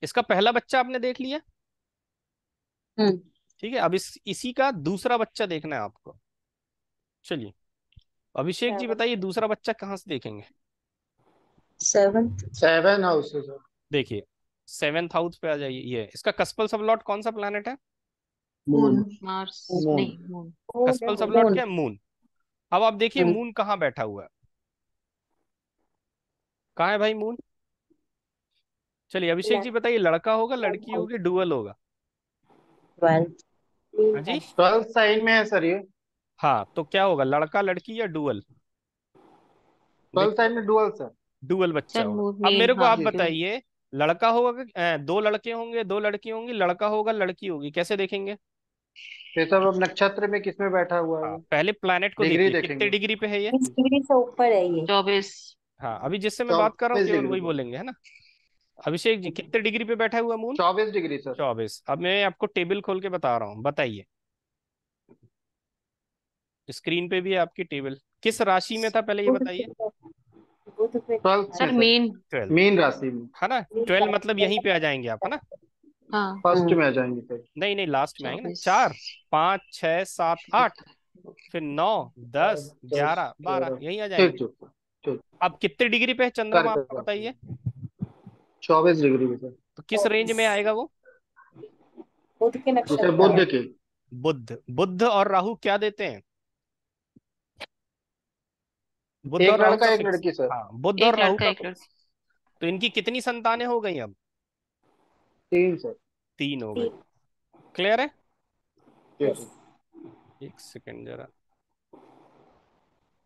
इसका पहला बच्चा आपने देख लिया, हम्म। ठीक है। अब इसी का दूसरा बच्चा देखना है आपको। चलिए, अभिषेक जी 7 बताइए दूसरा बच्चा कहाँ से देखेंगे। 7। 7 हाउस है सर। देखिए, 7th हाउस पे आ जाइए। ये इसका कस्पल सबलॉट कौन सा प्लैनेट है। मून। मून। Mars moon. नहीं, मून। Cuspal sublord moon. क्या है, मून। अब आप देखिए हम्म। मून कहाँ बैठा हुआ है, कहाँ है भाई मून। चलिए अभिषेक जी बताइए, लड़का होगा लड़की होगी डुअल होगा। 12। हाँ जी, 12 साइन में है सर ये। हाँ, तो क्या होगा, लड़का लड़की या डुअल। 12 देखिए, साइन में डुअल सर। डुअल बच्चा सर होगा। मून अब मेन, मेरे को हाँ आप जी सर। ड्यूल। बताइए, लड़का होगा दो लड़के होंगे दो लड़की होंगी, लड़का होगा लड़की होगी, कैसे देखेंगे। ये सब अब नक्षत्र में किस में बैठा हुआ है हाँ, वो, पहले प्लैनेट को डिग्री देखिए कितने देखेंगे। डिग्री पे है ये। 20 डिग्री से ऊपर है ये। 24। हाँ, अभी जिससे मैं बात कर रहा हूँ 24 केवल डिग्री वही पर। बोलेंगे, है ना। अभिषेक जी कितने डिग्री पे बैठा हुआ मून। 24 degree sir. 24। अब मैं आपको टेबल खोल के बता रहा हूँ, बताइए। स्क्रीन पे भी है आपकी टेबल, किस राशि में था पहले ये बुध बताइए। बुध पे 12 में सर सर। मीन। 12, मीन राशि में। है ना। 12 मतलब यहीं पे आ जाएंगे आप, है ना। हाँ, फर्स्ट में आ जाएंगे सर। नहीं नहीं, लास्ट में आएंगे ना। 24। 4 5 6 7 8, फिर 9 10 10 11 12 11। यहीं आ ठीक जाएंगे। ठीक ठीक। अब कितने डिग्री पे है कर चंद्रमा आपका कर बताइए। 24 डिग्री में सर। तो किस रेंज में आएगा वो। बुध के जैसे नक्षत्र बुध में। के। बुध, बुध और राहु क्या देते हैं। बुध एक और राहु लड़का का एक फिक्स। लड़की सर। हाँ, बुध और एक राहु लड़का का एक फिक्स। लड़की। तो इनकी कितनी संतानें हो गई अब। 3 सर। 3 हो गई। 3। क्लियर है। ठीक यस। है। एक सेकेंड जरा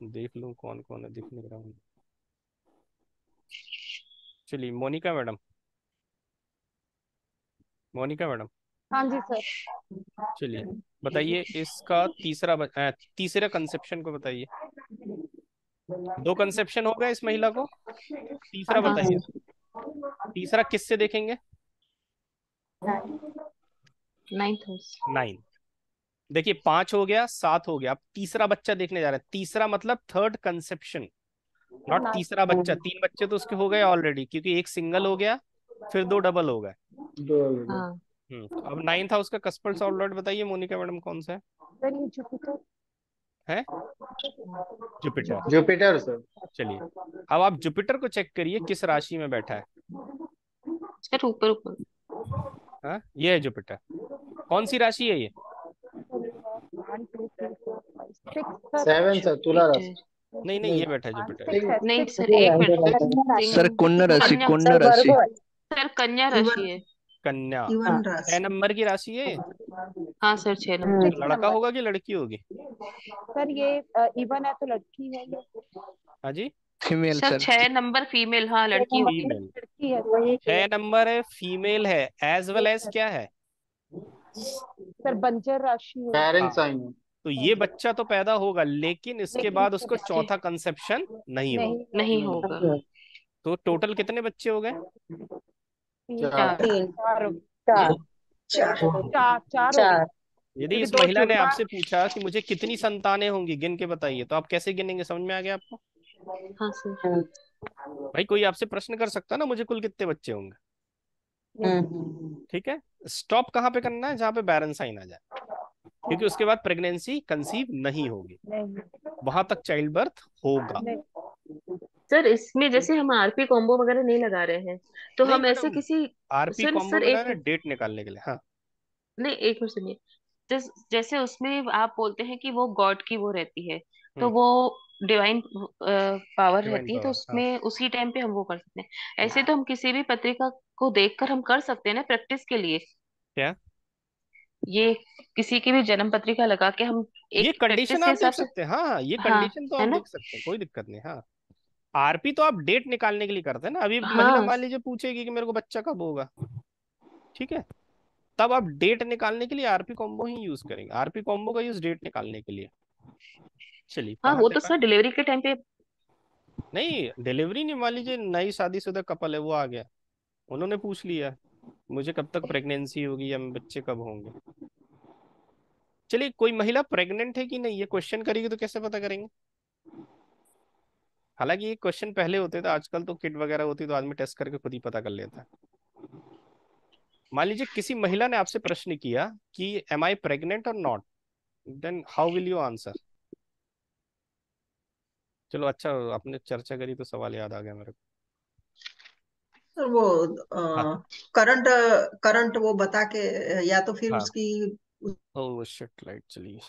देख लूं कौन कौन है, दिख नहीं रहा हूँ। चलिए मोनिका मैडम, मोनिका मैडम हाँ जी सर। चलिए बताइए इसका तीसरा कंसेप्शन को बताइए। 2 कंसेप्शन हो गए इस महिला को, तीसरा हाँ बताइए। सर, तीसरा किससे देखेंगे। 9th house. 9। देखिए 5 हो गया 7 हो गया, अब तीसरा बच्चा देखने जा रहे हैं। तीसरा मतलब थर्ड कंसेप्शन, नॉट तीसरा बच्चा। 3 बच्चे तो उसके हो गए ऑलरेडी, क्योंकि एक सिंगल हो गया फिर 2 डबल हो गए। दो हो गए। हाँ तो अब 9th हाउस का कस्पल सॉल्वेंट बताइए मोनिका मैडम कौन सा सर ये जुपिटर। है। जुपिटर। Jupiter sir. चलिए, अब आप जुपिटर को चेक करिए किस राशि में बैठा है। सर, ऊपर ऊपर। हाँ, ये है जुपिटर। कौन सी राशि है ये। 1 2 3 4 5 6 सर। 7 सर, तुला जुपिटर। राशि। नहीं नहीं, नहीं ये बैठा है 5 जुपिटर। 6 है नहीं 6। सर, एक मिनट। सर सिंह। कन्या राशि, कन्या। कन्या सर राशि। वर्गो है। सर कन्या इवन। राशि है। कन्या। इवन 6 राशि। नंबर की राशि है ये। हाँ सर, 6 नंबर। 6 लड़का नंबर। होगा कि लड़की होगी। सर ये इवन है तो लड़की है ये। हाँ जी, female sir sir. 6 number female, हाँ 6 लड़की नंबर होगी। फीमेल। लड़की है। वही 6 नंबर है, फीमेल है, एज वेल एज क्या है। सर बंजर राशि है। बैरन हाँ, साइन है। तो ये बच्चा तो पैदा होगा, लेकिन इसके लेकिन बाद उसको इसके चौथा कंसेप्शन नहीं होगा। नहीं नहीं होगा। होगा। तो टोटल कितने बच्चे हो गए। 3 4। 3। 4 4। दो। 4 हो गए। 4। यदि क्योंकि इस 2 महिला ने जुड़वा। आपसे पूछा कि मुझे कितनी संतानें होंगी गिन के बताइए, तो आप कैसे गिनेंगे, समझ में आ गया आपको। हाँ सर। भाई कोई आपसे प्रश्न कर सकता है ना, मुझे कुल कितने बच्चे होंगे। ठीक है, स्टॉप कहाँ पे करना है, जहाँ पे बैरन साइन आ जाए, क्योंकि उसके बाद प्रेगनेंसी कंसीव नहीं होगी, नहीं वहां तक चाइल्ड बर्थ होगा। नहीं। सर इसमें जैसे हम आरपी कॉम्बो वगैरह नहीं लगा रहे हैं, तो नहीं हम ऐसे मैडम, किसी। आरपी सर कॉम्बो सर में ना एक मिनट। डेट निकालने के लिए। हाँ, नहीं, एक मिनट सुनिए। जैसे उसमें आप बोलते हैं कि वो गॉड की वो रहती है, तो हम्म, वो डिवाइन पावर डिवाइन रहती है, तो पावर, हाँ। उसमें उसी टाइम पे हम वो कर सकते हैं। ऐसे तो हम किसी भी पत्रिका को देखकर हम कर सकते हैं ना प्रैक्टिस के लिए। क्या, ये किसी की भी जन्म पत्रिका लगा के हम ये एक कंडीशन प्रैक्टिस के आप हिसाब देख से। सकते हैं। हाँ, ये हाँ, कंडीशन तो है आप ना। देख सकते हैं, कोई दिक्कत नहीं। हाँ, आरपी तो आप डेट निकालने के लिए करते हैं ना। अभी महिला हाँ मान लीजिए पूछेगी कि मेरे को बच्चा कब होगा, ठीक है, तब आप डेट निकालने के लिए आरपी कॉम्बो ही यूज करेंगे। आरपी कॉम्बो का यूज डेट निकालने के लिए। चलिए हाँ कहाँ वो तक तो है? सर डिलीवरी के टाइम पे। नहीं डिलीवरी नहीं, मान लीजिए नई शादीशुदा कपल है, वो आ गया, उन्होंने पूछ लिया मुझे कब तक प्रेगनेंसी होगी या बच्चे कब होंगे। चलिए कोई महिला प्रेग्नेंट है कि नहीं ये क्वेश्चन करेगी तो कैसे पता करेंगे? हालांकि ये क्वेश्चन पहले होते थे, आजकल तो किट वगैरह होती तो आदमी टेस्ट करके खुद ही पता कर लेता है। मान लीजिए किसी महिला ने आपसे प्रश्न किया कि एम आई प्रेग्नेंट और not, then how will you answer? चलो अच्छा आपने चर्चा करी तो सवाल याद आ गया मेरे को। सर वो हाँ करंट करंट वो बता के, या तो फिर हाँ। उसकी ओह शिट राइट, चलिए